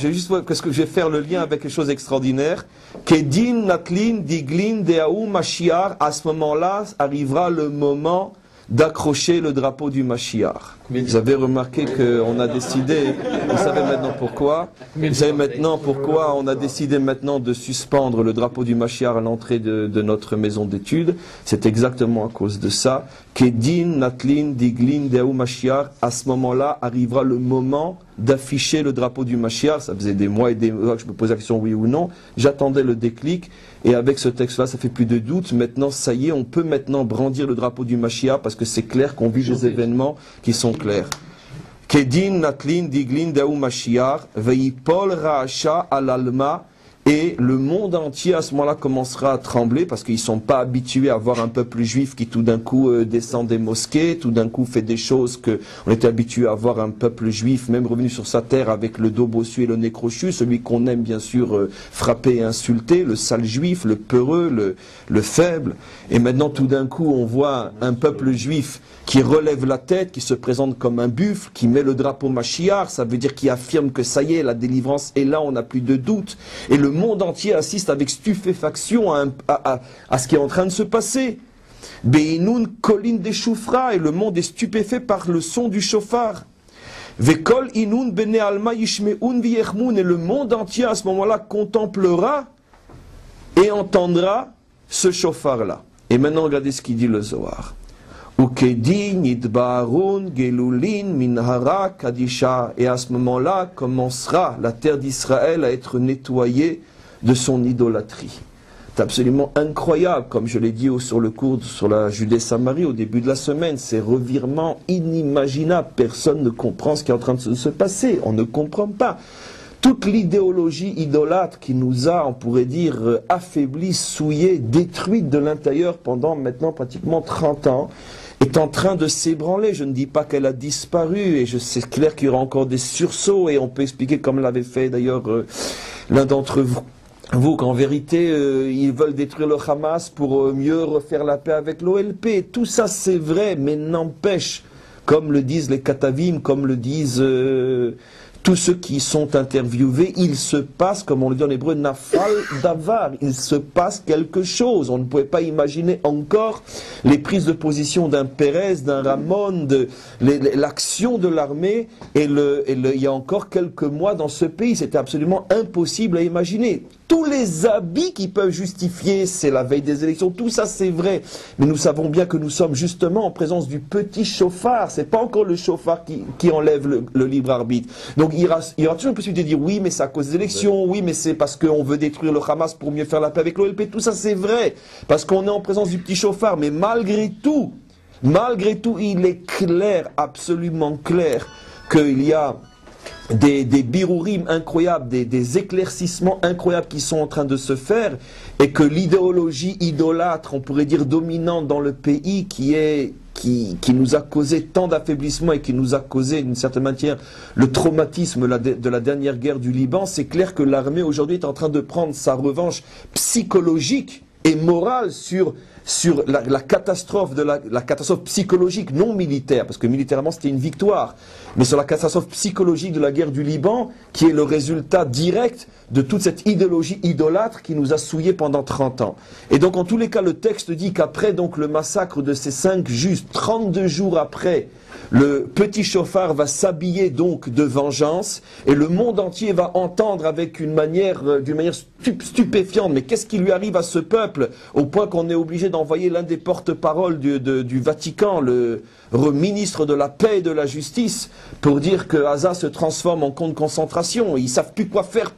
parce que je vais faire le lien avec quelque chose d'extraordinaire. Kedin Natlin Diglin Deaou Mashiach, à ce moment-là, arrivera le moment d'accrocher le drapeau du Mashiach. Vous avez remarqué qu'on a décidé, vous savez maintenant pourquoi, vous savez maintenant pourquoi on a décidé maintenant de suspendre le drapeau du Mashiach à l'entrée de notre maison d'études. C'est exactement à cause de ça. Kedin, Natlin, Diglin, Deaou Mashiach, à ce moment-là arrivera le moment d'afficher le drapeau du Mashiach. Ça faisait des mois et des mois que je me posais la question oui ou non. J'attendais le déclic. Et avec ce texte-là, ça fait plus de doute. Maintenant, ça y est, on peut maintenant brandir le drapeau du Mashiach parce que c'est clair qu'on vit des événements qui sont clairs. Kedin, Natlin, Diglin, Daou Mashiach, Veipol Ra'asha al-Alma, et le monde entier à ce moment-là commencera à trembler parce qu'ils ne sont pas habitués à voir un peuple juif qui tout d'un coup descend des mosquées, tout d'un coup fait des choses qu'on était habitué à voir un peuple juif même revenu sur sa terre avec le dos bossu et le nez crochu, celui qu'on aime bien sûr frapper et insulter, le sale juif, le peureux, le faible. Et maintenant tout d'un coup on voit un peuple juif qui relève la tête, qui se présente comme un buffle, qui met le drapeau Mashiach, ça veut dire qu'il affirme que ça y est, la délivrance est là, on n'a plus de doute. Et le monde entier assiste avec stupéfaction à ce qui est en train de se passer. Beinoun kolin des choufra, et le monde est stupéfait par le son du chauffard. Vekol inun bene alma yishmeun viyechmun, et le monde entier à ce moment-là contemplera et entendra ce chauffard-là. Et maintenant regardez ce qu'il dit le Zohar. Ukedin idbarun gelulin minhara kadisha, et à ce moment-là commencera la terre d'Israël à être nettoyée de son idolâtrie. C'est absolument incroyable, comme je l'ai dit sur le cours sur la Judée-Samarie au début de la semaine, ces revirements inimaginables. Personne ne comprend ce qui est en train de se passer, on ne comprend pas. Toute l'idéologie idolâtre qui nous a, on pourrait dire, affaiblis, souillés, détruite de l'intérieur pendant maintenant pratiquement 30 ans, est en train de s'ébranler. Je ne dis pas qu'elle a disparu, et c'est clair qu'il y aura encore des sursauts, et on peut expliquer comme l'avait fait d'ailleurs l'un d'entre vous, qu'en vérité, ils veulent détruire le Hamas pour mieux refaire la paix avec l'OLP. Tout ça c'est vrai, mais n'empêche, comme le disent les Katavim, comme le disent tous ceux qui sont interviewés, il se passe, comme on le dit en hébreu, nafal davar, il se passe quelque chose. On ne pouvait pas imaginer encore les prises de position d'un Pérez, d'un Ramon, l'action de l'armée, il y a encore quelques mois dans ce pays, c'était absolument impossible à imaginer. Tous les habits qui peuvent justifier, c'est la veille des élections, tout ça c'est vrai, mais nous savons bien que nous sommes justement en présence du petit chauffard, c'est pas encore le chauffard qui enlève le libre arbitre. Donc il y aura toujours une possibilité de dire oui mais c'est à cause des élections, oui mais c'est parce qu'on veut détruire le Hamas pour mieux faire la paix avec l'OLP, tout ça c'est vrai, parce qu'on est en présence du petit chauffard, mais malgré tout, il est clair, absolument clair, qu'il y a des birourim incroyables, des éclaircissements incroyables qui sont en train de se faire, et que l'idéologie idolâtre, on pourrait dire dominante dans le pays, qui nous a causé tant d'affaiblissement et qui nous a causé d'une certaine manière le traumatisme de la dernière guerre du Liban, c'est clair que l'armée aujourd'hui est en train de prendre sa revanche psychologique et morale sur la catastrophe la catastrophe psychologique, non militaire, parce que militairement c'était une victoire, mais sur la catastrophe psychologique de la guerre du Liban, qui est le résultat direct de toute cette idéologie idolâtre qui nous a souillés pendant 30 ans. Et donc en tous les cas, le texte dit qu'après donc le massacre de ces 5 justes, 32 jours après, le petit chauffard va s'habiller donc de vengeance, et le monde entier va entendre avec d'une manière stupéfiante, mais qu'est-ce qui lui arrive à ce peuple, au point qu'on est obligé d'envoyer l'un des porte-paroles du Vatican, le ministre de la paix et de la justice, pour dire que Gaza se transforme en camp de concentration. Ils savent plus quoi faire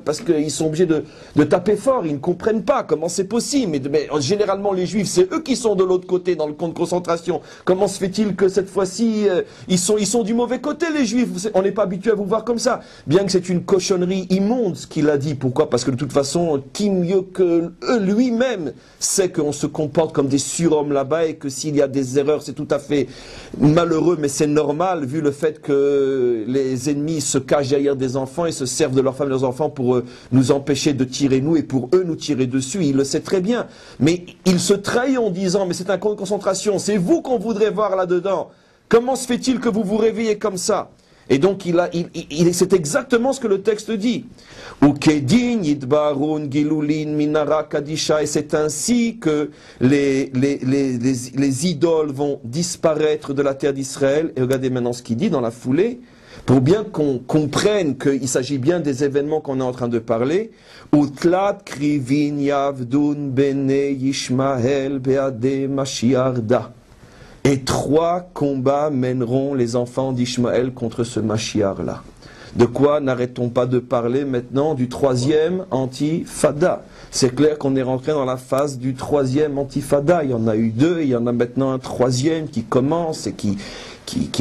parce qu'ils sont obligés de taper fort, ils ne comprennent pas comment c'est possible. Mais généralement les Juifs, c'est eux qui sont de l'autre côté dans le camp de concentration. Comment se fait-il que cette fois-ci, ils sont du mauvais côté les Juifs? On n'est pas habitué à vous voir comme ça. Bien que c'est une cochonnerie immonde ce qu'il a dit. Pourquoi? Parce que de toute façon, qui mieux que lui-même sait qu'on se comporte comme des surhommes là-bas, et que s'il y a des erreurs, c'est tout à fait malheureux, mais c'est normal vu le fait que les ennemis se cachent derrière des enfants et se servent de leurs femmes et de leurs enfants pour nous empêcher de tirer nous et pour eux nous tirer dessus. Il le sait très bien. Mais il se trahit en disant mais c'est un camp de concentration, c'est vous qu'on voudrait voir là-dedans. Comment se fait-il que vous vous réveillez comme ça? Et donc c'est exactement ce que le texte dit. Et c'est ainsi que les idoles vont disparaître de la terre d'Israël. Et regardez maintenant ce qu'il dit dans la foulée, pour bien qu'on comprenne qu'il s'agit bien des événements qu'on est en train de parler. Utlat krivin yavdun bene Yishmael beade Mashiarda. Et 3 combats mèneront les enfants d'Ishmaël contre ce Mashiach-là. De quoi n'arrêtons pas de parler maintenant du 3e antifada? C'est clair qu'on est rentré dans la phase du 3e antifada. Il y en a eu 2, il y en a maintenant un 3e qui commence et qui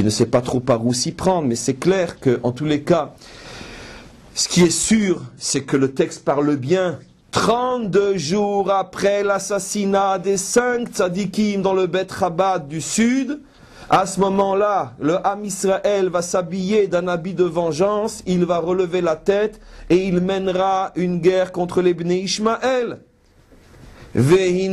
ne sait pas trop par où s'y prendre. Mais c'est clair qu'en tous les cas, ce qui est sûr, c'est que le texte parle bien. 32 jours après l'assassinat des 5 tzadikim dans le Beth Chabad du Sud, à ce moment-là, le Ham Israël va s'habiller d'un habit de vengeance, il va relever la tête et il mènera une guerre contre les Bnei Ishmaël. Regardez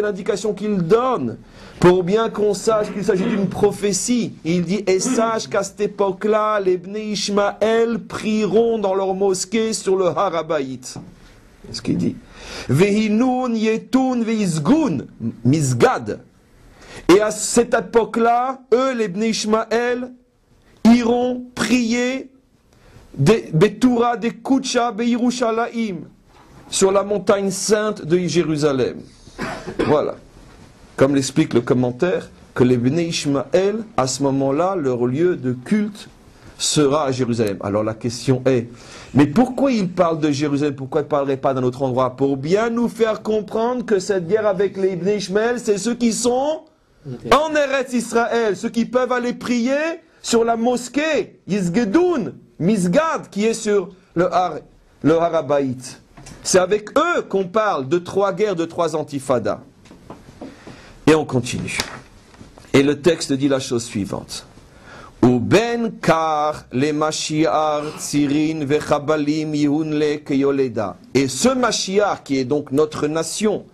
l'indication qu'il donne, pour bien qu'on sache qu'il s'agit d'une prophétie. Il dit, et sache qu'à cette époque-là, les Bnei Ishmaël prieront dans leur mosquée sur le Har Habayit. C'est ce qu'il dit. Misgad. Et à cette époque-là, eux, les Bnei Ishmaël, iront prier Betura de Kucha Beirushalayim, sur la montagne sainte de Jérusalem. Voilà. Comme l'explique le commentaire, que les Bnei Ishmaël, à ce moment-là, leur lieu de culte sera à Jérusalem. Alors la question est, mais pourquoi il parle de Jérusalem? Pourquoi il ne parlerait pas d'un autre endroit? Pour bien nous faire comprendre que cette guerre avec les Bnei Ishmaël, c'est ceux qui sont en Eretz Israël, ceux qui peuvent aller prier sur la mosquée Yizgedoun, Misgad, qui est sur le Har Habayit. C'est avec eux qu'on parle de 3 guerres, de 3 antifadas. Et on continue. Et le texte dit la chose suivante. Uben kar le Mashiach tsirin vechabalim yihunle keyoleda. Et ce Mashiach, qui est donc notre nation,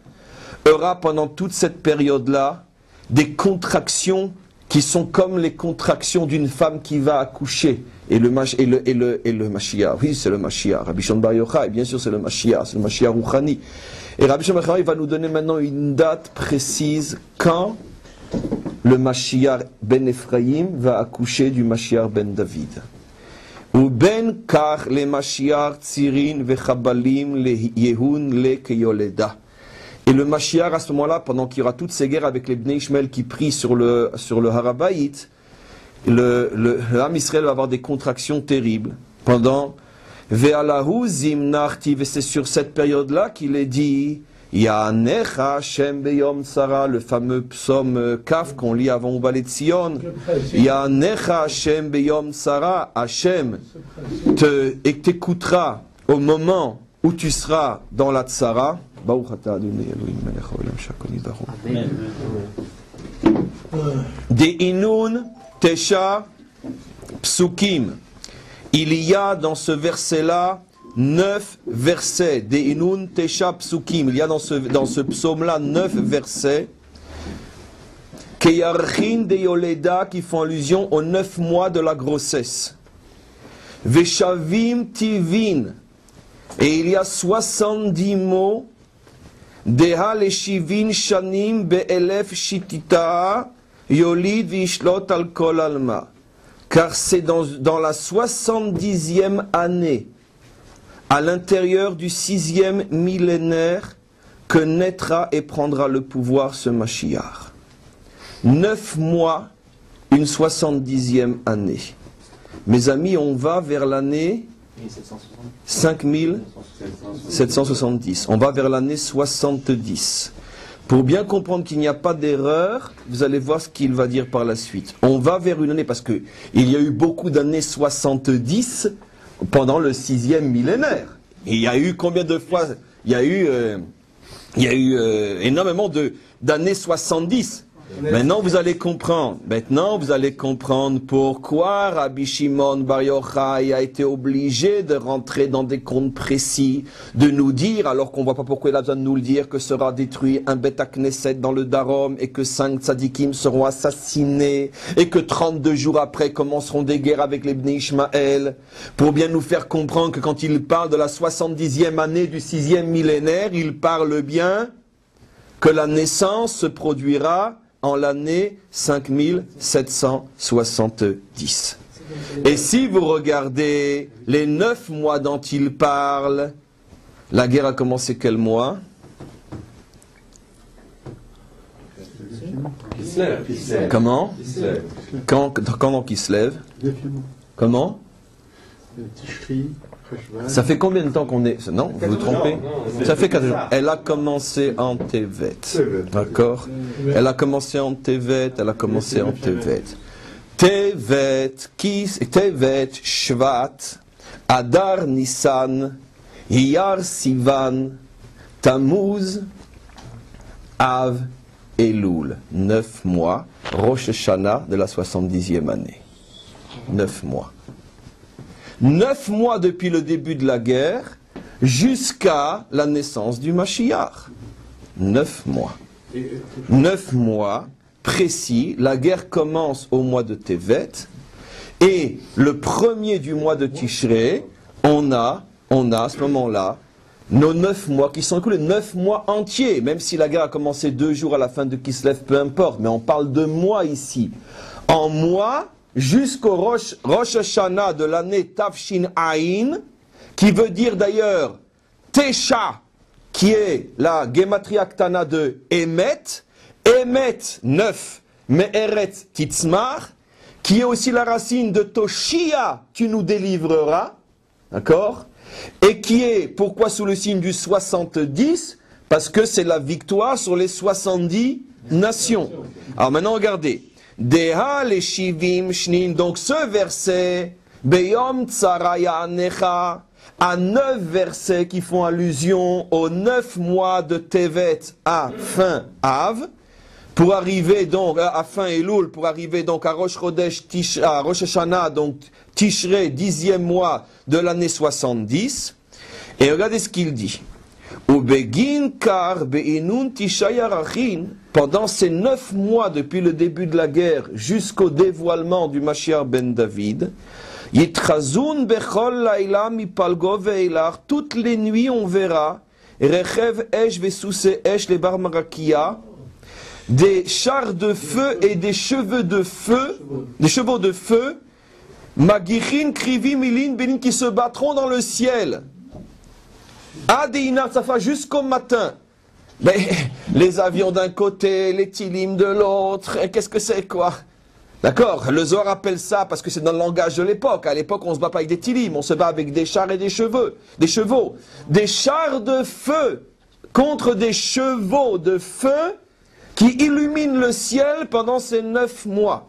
aura pendant toute cette période-là des contractions qui sont comme les contractions d'une femme qui va accoucher. Et le Mashiach, oui, c'est le Mashiach. Rabbi Shimon Bar Yochai, bien sûr, c'est le Mashiach Rouchani. Et Rabbi Shimon Bar Yochai va nous donner maintenant une date précise quand le Mashiach ben Ephraim va accoucher du Mashiach ben David. Ou ben kar le Mashiach tsirin vechabalim le yehun le keyoleda. Et le Mashiach, à ce moment-là, pendant qu'il y aura toutes ces guerres avec les Bnei Ishmael qui prient sur le Harabaït, l'âme Israël va avoir des contractions terribles. Pendant Ve'alahu zimnarti, et c'est sur cette période-là qu'il est dit Ya'anecha Hashem beyom tsara, le fameux psaume Kaf qu'on lit avant Ubalet Sion. Ya'anecha Hashem beyom tsara, Hashem t'écoutera au moment où tu seras dans la tsara. De'inun tesha psukim. Il y a dans ce verset-là 9 versets. De'inun tesha psukim. Il y a dans ce psaume-là 9 versets. Keyarchin de Yoleda, qui font allusion aux 9 mois de la grossesse. Veshavim tivin. Et il y a 70 mots. Deha leshivin shanim be'elef shitita yolid vishlot al kol alma. Car c'est dans la 70e année, à l'intérieur du 6e millénaire, que naîtra et prendra le pouvoir ce Mashiach. 9 mois, une 70e année. Mes amis, on va vers l'année 5770. On va vers l'année 70. Pour bien comprendre qu'il n'y a pas d'erreur, vous allez voir ce qu'il va dire par la suite. On va vers une année, parce qu'il y a eu beaucoup d'années 70 pendant le 6e millénaire. Et il y a eu combien de fois? Il y a eu énormément d'années 70. Maintenant vous allez comprendre pourquoi Rabbi Shimon Bar Yochai a été obligé de rentrer dans des comptes précis, de nous dire, alors qu'on ne voit pas pourquoi il a besoin de nous le dire, que sera détruit un Beth Knesset dans le Darom, et que 5 tzadikim seront assassinés, et que 32 jours après commenceront des guerres avec les Bnei Ishmael, pour bien nous faire comprendre que quand il parle de la 70e année du 6e millénaire, il parle bien que la naissance se produira en l'année 5770. Et si vous regardez les 9 mois dont il parle, la guerre a commencé quel mois? Comment? Quand donc il se lève? Comment? Ça fait combien de temps qu'on est... Non, vous vous trompez? Ça fait 4 jours. Elle a commencé en Tevet. D'accord? Elle a commencé en Tevet, Tevet, Shvat, Adar Nissan, Iyar Sivan, Tammuz, Av, Elul. 9 mois. Rosh Hashanah de la 70e année. 9 mois. 9 mois depuis le début de la guerre jusqu'à la naissance du Mashiach. 9 mois. 9 mois précis. La guerre commence au mois de Tevet. Et le premier du mois de Tishrei, on a à ce moment-là nos 9 mois qui sont écoulés, 9 mois entiers. Même si la guerre a commencé 2 jours à la fin de Kislev, peu importe. Mais on parle de mois ici. En mois, jusqu'au Rosh Hashanah de l'année Tafshin Aïn, qui veut dire d'ailleurs Tesha, qui est la Gematria Ktana de Emet, Emet 9, Me'eret Titzmar, qui est aussi la racine de Toshia, tu nous délivreras, d'accord? Et qui est, pourquoi sous le signe du 70? Parce que c'est la victoire sur les 70 nations. Alors maintenant regardez. Deha le shivim shnin, donc ce verset, Beyom tsara ya'anecha, à 9 versets qui font allusion aux 9 mois de Tevet à fin Av, pour arriver donc à fin Elul, pour arriver donc à Rosh Chodesh, à Rosh Hashanah, donc Tishrei, 10e mois de l'année 70. Et regardez ce qu'il dit. Pendant ces 9 mois depuis le début de la guerre jusqu'au dévoilement du Mashiach ben David, toutes les nuits on verra des chars de feu et des chevaux de feu, Magichin, Krivim, Milin, Benin, qui se battront dans le ciel. Adéina, ça fait jusqu'au matin. Mais les avions d'un côté, les tilim de l'autre, qu'est-ce que c'est quoi? D'accord, le Zohar appelle ça parce que c'est dans le langage de l'époque. À l'époque, on ne se bat pas avec des tilim, on se bat avec des chars et des chevaux. Des chars de feu contre des chevaux de feu qui illuminent le ciel pendant ces 9 mois.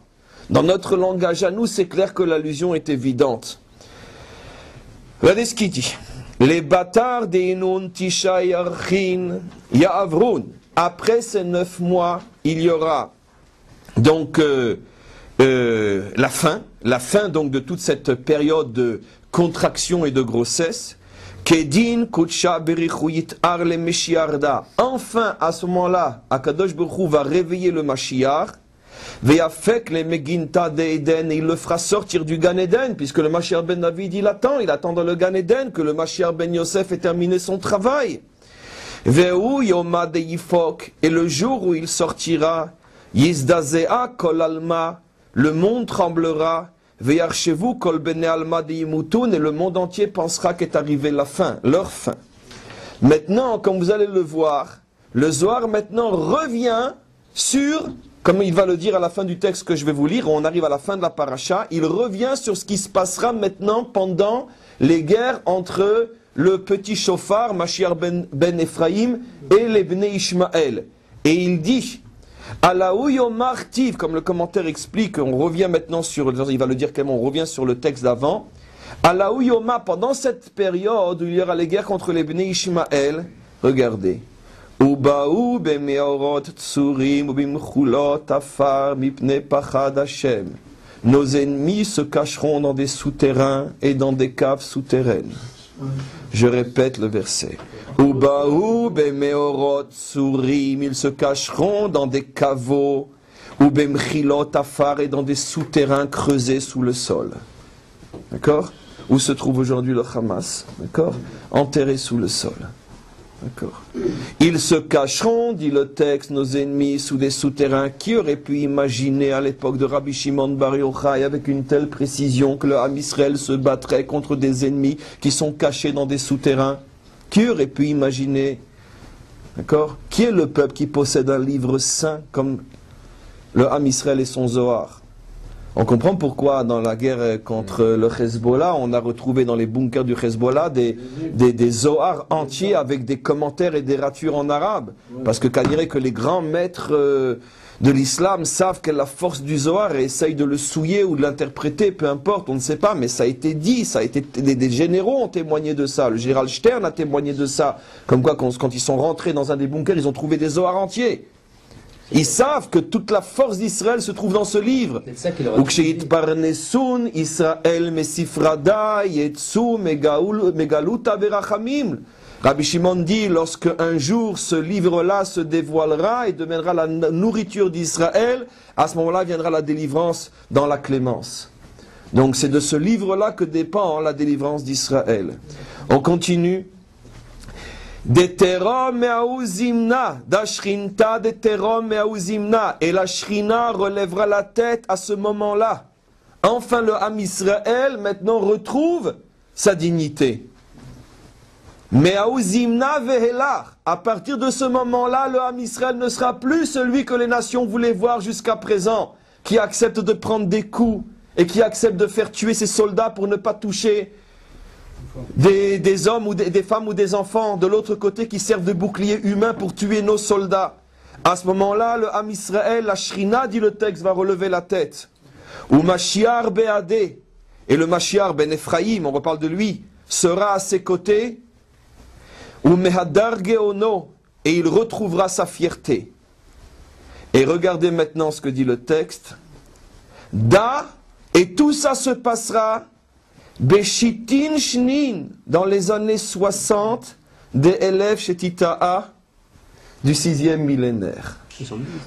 Dans notre langage à nous, c'est clair que l'allusion est évidente. Regardez ce qu'il dit. Les bâtards d'Einun Tisha Yarchin Ya'avrun. Après ces 9 mois, il y aura donc la fin donc de toute cette période de contraction et de grossesse. Kedin Kutsha Berichuyit Arle Meshiarda. Enfin, à ce moment-là, Akadosh Baruch Hu va réveiller le Mashiach. Ve'afek le Meginta de Eden, et il le fera sortir du Gan Eden, puisque le Mashiach ben David il attend dans le Gan Eden que le Mashiach ben Yosef ait terminé son travail. Ve'u Yoma de Yifok, et le jour où il sortira, Yizdazea kol alma, le monde tremblera. Ve'archevu kol bene alma de Yimutun, et le monde entier pensera qu'est arrivée la fin, leur fin. Maintenant, comme vous allez le voir, le Zohar maintenant revient sur, comme il va le dire à la fin du texte que je vais vous lire, on arrive à la fin de la paracha, il revient sur ce qui se passera maintenant pendant les guerres entre le petit chauffard, Mashiach ben Ephraim, et les Bnei Ishmaël. Et il dit, Alaou Yomar Tiv, comme le commentaire explique, on revient maintenant sur, il va le dire comment, on revient sur le texte d'avant, Alaou Yoma, pendant cette période où il y aura les guerres contre les Bnei Ishmaël, regardez, Ubaou bemeorot tsurim ubimchulot afar mipne pachad Hashem. Nos ennemis se cacheront dans des souterrains et dans des caves souterraines. Je répète le verset. Ubaou bemeorot tsurim, ils se cacheront dans des caveaux, ubimchilot afar, et dans des souterrains creusés sous le sol. D'accord? Où se trouve aujourd'hui le Hamas? D'accord? Enterrés sous le sol. D'accord. Ils se cacheront, dit le texte, nos ennemis, sous des souterrains. Qui aurait pu imaginer à l'époque de Rabbi Shimon Bar Yochai avec une telle précision que le Ham Israël se battrait contre des ennemis qui sont cachés dans des souterrains? Qui aurait pu imaginer? D'accord. Qui est le peuple qui possède un livre saint comme le Ham Israël et son Zohar? On comprend pourquoi dans la guerre contre le Hezbollah, on a retrouvé dans les bunkers du Hezbollah des Zohar entiers avec des commentaires et des ratures en arabe. Parce que qu'on dirait que les grands maîtres de l'islam savent quelle est la force du Zohar et essayent de le souiller ou de l'interpréter, peu importe, on ne sait pas, mais ça a été dit, des généraux ont témoigné de ça, le général Stern a témoigné de ça, comme quoi quand ils sont rentrés dans un des bunkers, ils ont trouvé des Zohar entiers. Ils savent que toute la force d'Israël se trouve dans ce livre. Uksheit parnesun Israël mesifrada yetsu megaluta berachamim. Rabbi Shimon dit, lorsque un jour ce livre-là se dévoilera et deviendra la nourriture d'Israël, à ce moment-là viendra la délivrance dans la clémence. Donc c'est de ce livre-là que dépend la délivrance d'Israël. On continue. Deterom me'auzimna, d'ashrinta deterom me'auzimna, et la shrina relèvera la tête à ce moment-là. Enfin le Ham Israël maintenant retrouve sa dignité. Me'auzimna vehelar, à partir de ce moment-là, le Ham Israël ne sera plus celui que les nations voulaient voir jusqu'à présent, qui accepte de prendre des coups et qui accepte de faire tuer ses soldats pour ne pas toucher des hommes ou des femmes ou des enfants de l'autre côté qui servent de bouclier humain pour tuer nos soldats. À ce moment-là, le Ham Israël, la Shrina, dit le texte, va relever la tête. Ou Mashiach Be'adé, et le Mashiach ben Ephraim, on reparle de lui, sera à ses côtés. Ou Mehadar Geono, et il retrouvera sa fierté. Et regardez maintenant ce que dit le texte. Da, et tout ça se passera Beshitin Shnin, dans les années 60, des élèves chez Tita'a du 6e millénaire.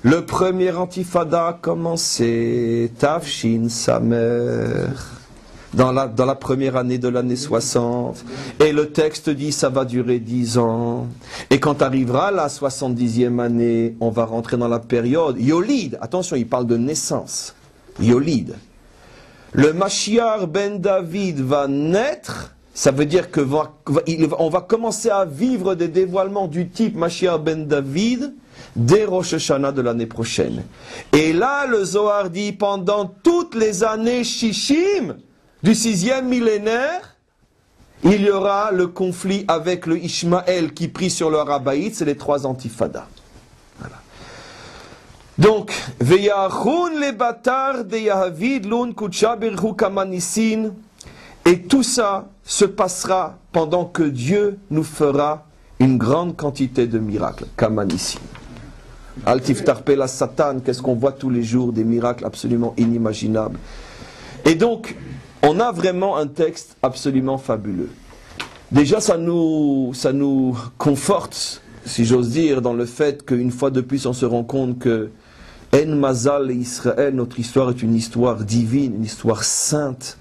Le premier antifada a commencé, Tafshin Samer, dans la première année de l'année 60. Et le texte dit ça va durer 10 ans. Et quand arrivera la 70e année, on va rentrer dans la période Yolid. Attention, il parle de naissance. Yolid. Le Mashiach ben David va naître. Ça veut dire que on va commencer à vivre des dévoilements du type Mashiach ben David dès Rosh Hashanah de l'année prochaine. Et là, le Zohar dit, pendant toutes les années Shishim du 6e millénaire, il y aura le conflit avec le Ishmaël qui prie sur le Harabaït, c'est les 3 antifadas. Voilà. Donc, Veyachun le batar de Yahavid lun kutsha birhu kamanisin. Et tout ça se passera pendant que Dieu nous fera une grande quantité de miracles. Kamanisin. Altiftarpe la Satan, qu'est-ce qu'on voit tous les jours, des miracles absolument inimaginables. Et donc, on a vraiment un texte absolument fabuleux. Déjà, ça nous conforte, si j'ose dire, dans le fait qu'une fois de plus, on se rend compte que En Mazal et Israël, notre histoire est une histoire divine, une histoire sainte,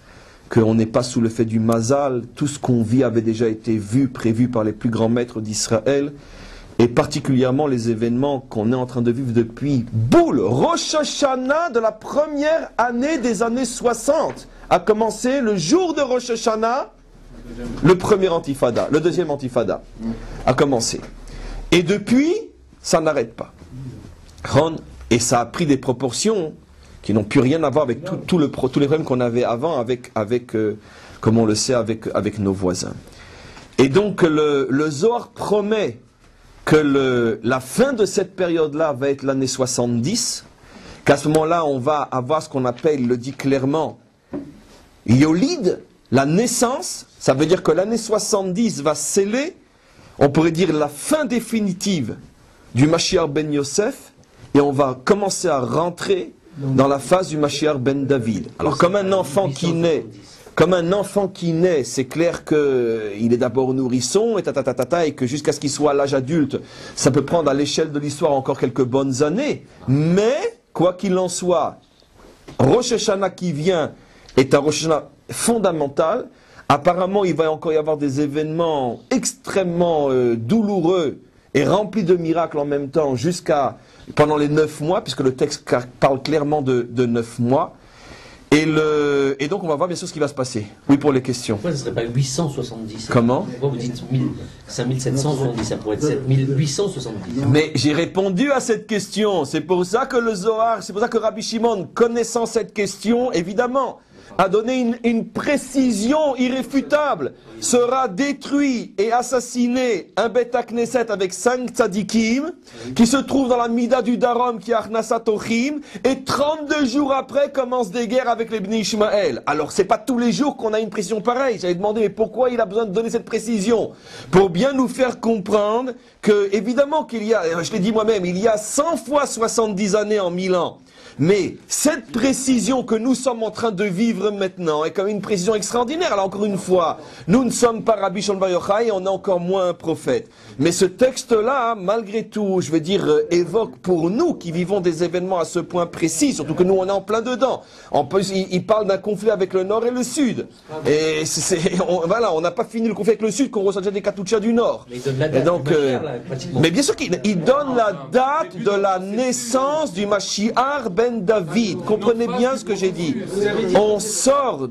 qu'on n'est pas sous le fait du Mazal. Tout ce qu'on vit avait déjà été vu, prévu par les plus grands maîtres d'Israël. Et particulièrement les événements qu'on est en train de vivre depuis Boule, Rosh Hashanah de la première année des années 60, a commencé le jour de Rosh Hashanah, le premier antifada, le deuxième antifada a commencé. Et depuis, ça n'arrête pas. Et ça a pris des proportions qui n'ont plus rien à voir avec tous les problèmes qu'on avait avant, comme on le sait, avec nos voisins. Et donc le Zohar promet que la fin de cette période-là va être l'année 70, qu'à ce moment-là, on va avoir ce qu'on appelle, il le dit clairement, Yolid, la naissance. Ça veut dire que l'année 70 va sceller, on pourrait dire, la fin définitive du Mashiach ben Yosef, et on va commencer à rentrer dans la phase du Mashiach ben David. Alors, comme un enfant qui naît, c'est clair qu'il est d'abord nourrisson, et que jusqu'à ce qu'il soit à l'âge adulte, ça peut prendre à l'échelle de l'histoire encore quelques bonnes années. Mais, quoi qu'il en soit, Rosh Hashanah qui vient est un Rosh Hashanah fondamental. Apparemment, il va encore y avoir des événements extrêmement douloureux et remplis de miracles en même temps, pendant les 9 mois, puisque le texte parle clairement de 9 mois. Et donc on va voir bien sûr ce qui va se passer. Oui, pour les questions. Pourquoi ce ne serait pas 870? Comment? Pourquoi vous dites 5770? Ça pourrait être 7870. Mais j'ai répondu à cette question. C'est pour ça que le Zohar, c'est pour ça que Rabbi Shimon, connaissant cette question, évidemment, a donné une précision irréfutable. Sera détruit et assassiné un Beth Knesset avec 5 tzadikim qui se trouve dans la Mida du Darom qui est Achnasat Ochim, et 32 jours après commencent des guerres avec les Bnei Ishmael. Alors c'est pas tous les jours qu'on a une précision pareille. J'avais demandé mais pourquoi il a besoin de donner cette précision? Pour bien nous faire comprendre que évidemment qu'il y a, je l'ai dit moi-même, il y a 100 fois 70 années en 1000 ans. Mais cette précision que nous sommes en train de vivre maintenant est comme une précision extraordinaire. Alors encore une fois, nous ne sommes pas Rabbi Shimon Bar Yochai et on est encore moins un prophète. Mais ce texte-là, malgré tout, je veux dire, évoque pour nous qui vivons des événements à ce point précis, surtout que nous on est en plein dedans. En plus, il parle d'un conflit avec le Nord et le Sud. Et voilà, on n'a pas fini le conflit avec le Sud qu'on reçoit déjà des Katouchas du Nord. Mais il donne la date donc, du Mashiach, là, pratiquement. mais bien sûr qu'il donne la date de la naissance du Mashiach ben David. Comprenez bien ce que j'ai dit. On sort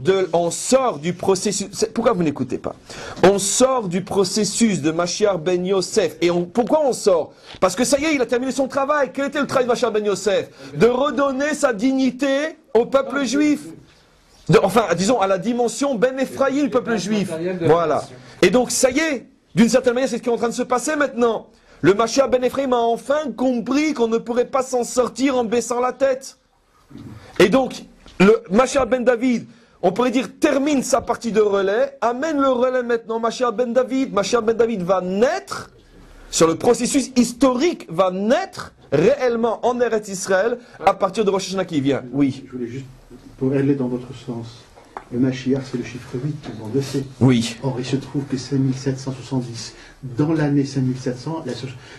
du processus. Pourquoi vous n'écoutez pas? On sort du processus de Mashiach ben Yosef. Et pourquoi on sort? Parce que ça y est, il a terminé son travail. Quel était le travail de Mashiach ben Yosef? De redonner sa dignité au peuple juif. Enfin, disons, à la dimension ben Ephraïm, le peuple juif. Voilà. Et donc, ça y est, d'une certaine manière, c'est ce qui est en train de se passer maintenant. Le Mashiach ben Ephraïm a enfin compris qu'on ne pourrait pas s'en sortir en baissant la tête. Et donc, le Mashiach ben David, on pourrait dire, termine sa partie de relais, amène le relais maintenant, Mashiach ben David. Mashiach ben David va naître, sur le processus historique, va naître réellement en Eretz Israël à partir de Rosh Hashanah qui vient. Oui. Je voulais juste, pour aller dans votre sens, Le Mashiach, c'est le chiffre 8, tout le monde le sait. Oui. Or, il se trouve que 5770, dans l'année 5700, la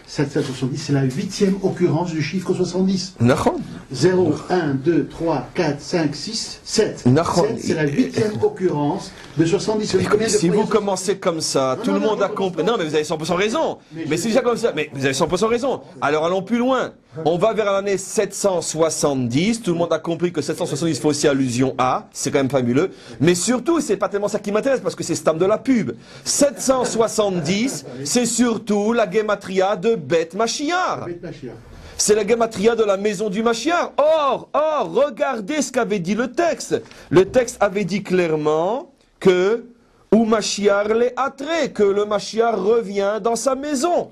770, c'est la 8e occurrence du chiffre 70. Nahon. 0, 1, 2, 3, 4, 5, 6, 7. Nahon. 7, c'est la 8e occurrence de 70. Écoutez, si vous commencez comme ça, tout le monde a compris. Non, mais vous avez 100% raison. Mais c'est déjà comme ça. Mais vous avez 100% raison. Alors allons plus loin. On va vers l'année 770. Tout le monde a compris que 770 fait aussi allusion à. C'est quand même fabuleux. Mais surtout, c'est pas tellement ça qui m'intéresse parce que c'est stam de la pub. 770, c'est surtout la gematria de Beth Mashiach. C'est la gematria de la maison du Mashiach. Or, regardez ce qu'avait dit le texte. Le texte avait dit clairement que ou Mashiach les atre, que le Mashiach revient dans sa maison.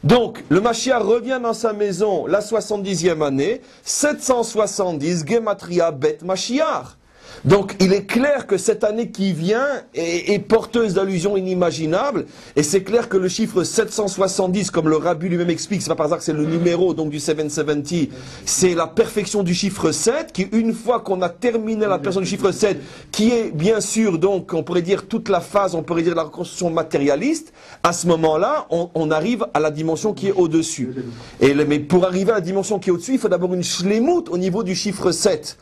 Donc, le Mashiach revient dans sa maison la 70e année, 770, Gematria Bet Mashiach. Donc, il est clair que cette année qui vient est porteuse d'allusions inimaginables, et c'est clair que le chiffre 770, comme le Rabbi lui-même explique, c'est pas par hasard que c'est le numéro donc du 770, c'est la perfection du chiffre 7, qui une fois qu'on a terminé la perfection du chiffre 7, qui est bien sûr donc, on pourrait dire toute la phase, on pourrait dire la reconstruction matérialiste, à ce moment-là, on arrive à la dimension qui est au-dessus. Mais pour arriver à la dimension qui est au-dessus, il faut d'abord une shlemut au niveau du chiffre 7.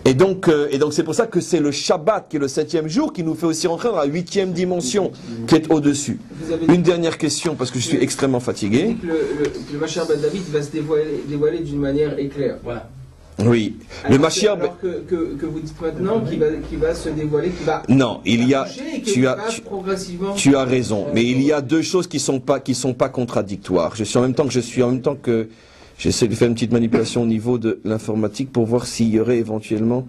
Et donc c'est pour ça que c'est le Shabbat, qui est le 7e jour, qui nous fait aussi rentrer dans la 8e dimension, qui est au-dessus. Une dernière question, parce que je suis extrêmement fatigué. Que le Mashiach ben David va se dévoiler d'une manière éclair. Voilà. Oui. Alors le Mashiach... Alors que vous dites maintenant qu'il va se dévoiler, qu'il va... Non, il y a... progressivement... Tu as raison, mais il y a deux choses qui sont pas contradictoires. Je suis en même temps que... J'essaie de faire une petite manipulation au niveau de l'informatique pour voir s'il y aurait éventuellement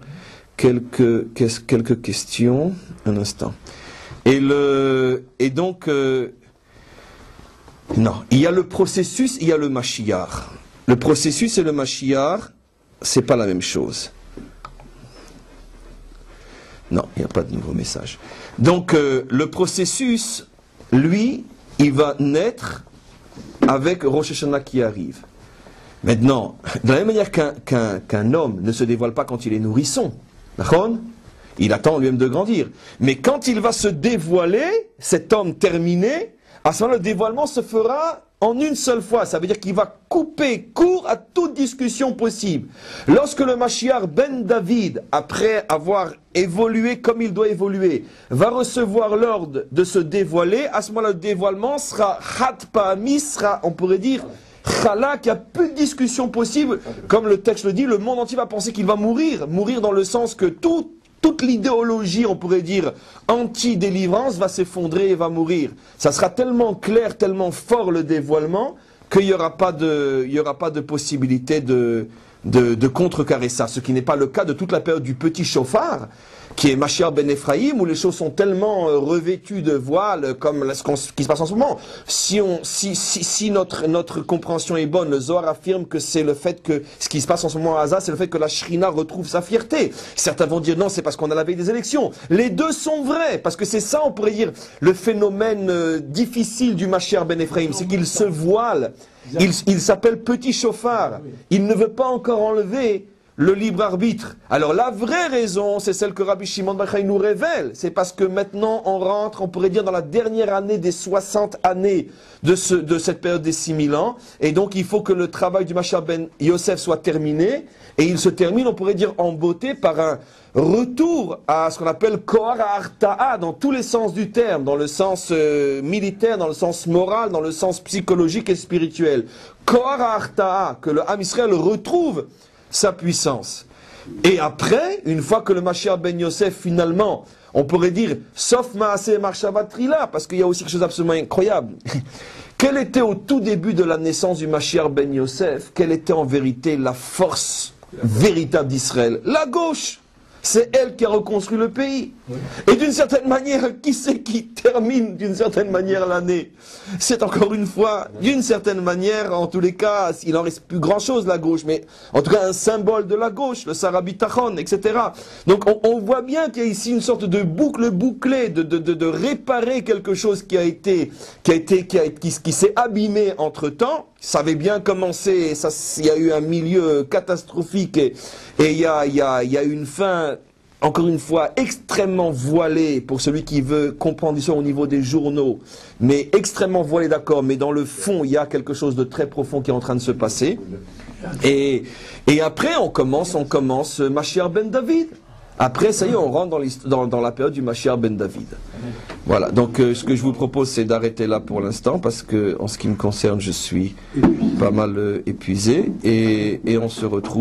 quelques questions. Un instant. Non, il y a le processus, il y a le Mashiach. Le processus et le Mashiach, c'est pas la même chose. Non, il n'y a pas de nouveau message. Donc, le processus, lui, il va naître avec Rosh Hashanah qui arrive. Maintenant, de la même manière qu'un homme ne se dévoile pas quand il est nourrisson, d'accord ? Il attend lui-même de grandir. Mais quand il va se dévoiler, cet homme terminé, à ce moment-là, le dévoilement se fera en une seule fois. Ça veut dire qu'il va couper court à toute discussion possible. Lorsque le Mashiach ben David, après avoir évolué comme il doit évoluer, va recevoir l'ordre de se dévoiler, à ce moment-là, le dévoilement sera Hatpa'ami, sera, on pourrait dire, Chalak, il n'y a plus de discussion possible. Comme le texte le dit, le monde entier va penser qu'il va mourir. Mourir dans le sens que toute l'idéologie, on pourrait dire, anti-délivrance va s'effondrer et va mourir. Ça sera tellement clair, tellement fort le dévoilement, qu'il n'y aura pas de possibilité de contrecarrer ça. Ce qui n'est pas le cas de toute la période du petit chauffard, qui est Mashiach ben Ephraim, où les choses sont tellement revêtues de voile, comme ce qui se passe en ce moment. Si notre compréhension est bonne, le Zohar affirme que c'est le fait que ce qui se passe en ce moment à Gaza, c'est le fait que la Shrina retrouve sa fierté. Certains vont dire non, c'est parce qu'on a la veille des élections. Les deux sont vrais, parce que c'est ça, on pourrait dire, le phénomène difficile du Mashiach ben Ephraim, c'est qu'il se voile. Il s'appelle petit chauffard. Il ne veut pas encore enlever le libre arbitre. Alors la vraie raison, c'est celle que Rabbi Shimon bar Yochai nous révèle. C'est parce que maintenant on rentre, on pourrait dire, dans la dernière année des 60 années de cette période des 6000 ans. Et donc il faut que le travail du Mashiach ben Yosef soit terminé. Et il se termine, on pourrait dire, en beauté par un retour à ce qu'on appelle Kohar Arta'a, dans tous les sens du terme, dans le sens militaire, dans le sens moral, dans le sens psychologique et spirituel. Kohar Arta'a, que le Ham Israël retrouve sa puissance. Et après, une fois que le Mashiach ben Yosef, finalement, on pourrait dire, sauf Maaseh Marshavat Trila, parce qu'il y a aussi quelque chose d'absolument incroyable. Quelle était au tout début de la naissance du Mashiach ben Yosef, quelle était en vérité la force véritable d'Israël? La gauche. C'est elle qui a reconstruit le pays. Et d'une certaine manière, qui c'est qui termine d'une certaine manière l'année? C'est encore une fois, d'une certaine manière, en tous les cas, il n'en reste plus grand-chose la gauche, mais en tout cas un symbole de la gauche, le Sarah Bitachon, etc. Donc on voit bien qu'il y a ici une sorte de boucle bouclée, de réparer quelque chose qui s'est abîmé entre-temps. Ça avait bien commencé, il y a eu un milieu catastrophique et il y a une fin encore une fois, extrêmement voilé pour celui qui veut comprendre l'histoire au niveau des journaux, mais extrêmement voilé, d'accord, mais dans le fond, il y a quelque chose de très profond qui est en train de se passer. Et après, on commence Mashiach ben David. Après, ça y est, on rentre dans la période du Mashiach ben David. Voilà, donc ce que je vous propose, c'est d'arrêter là pour l'instant, parce que en ce qui me concerne, je suis pas mal épuisé, et on se retrouve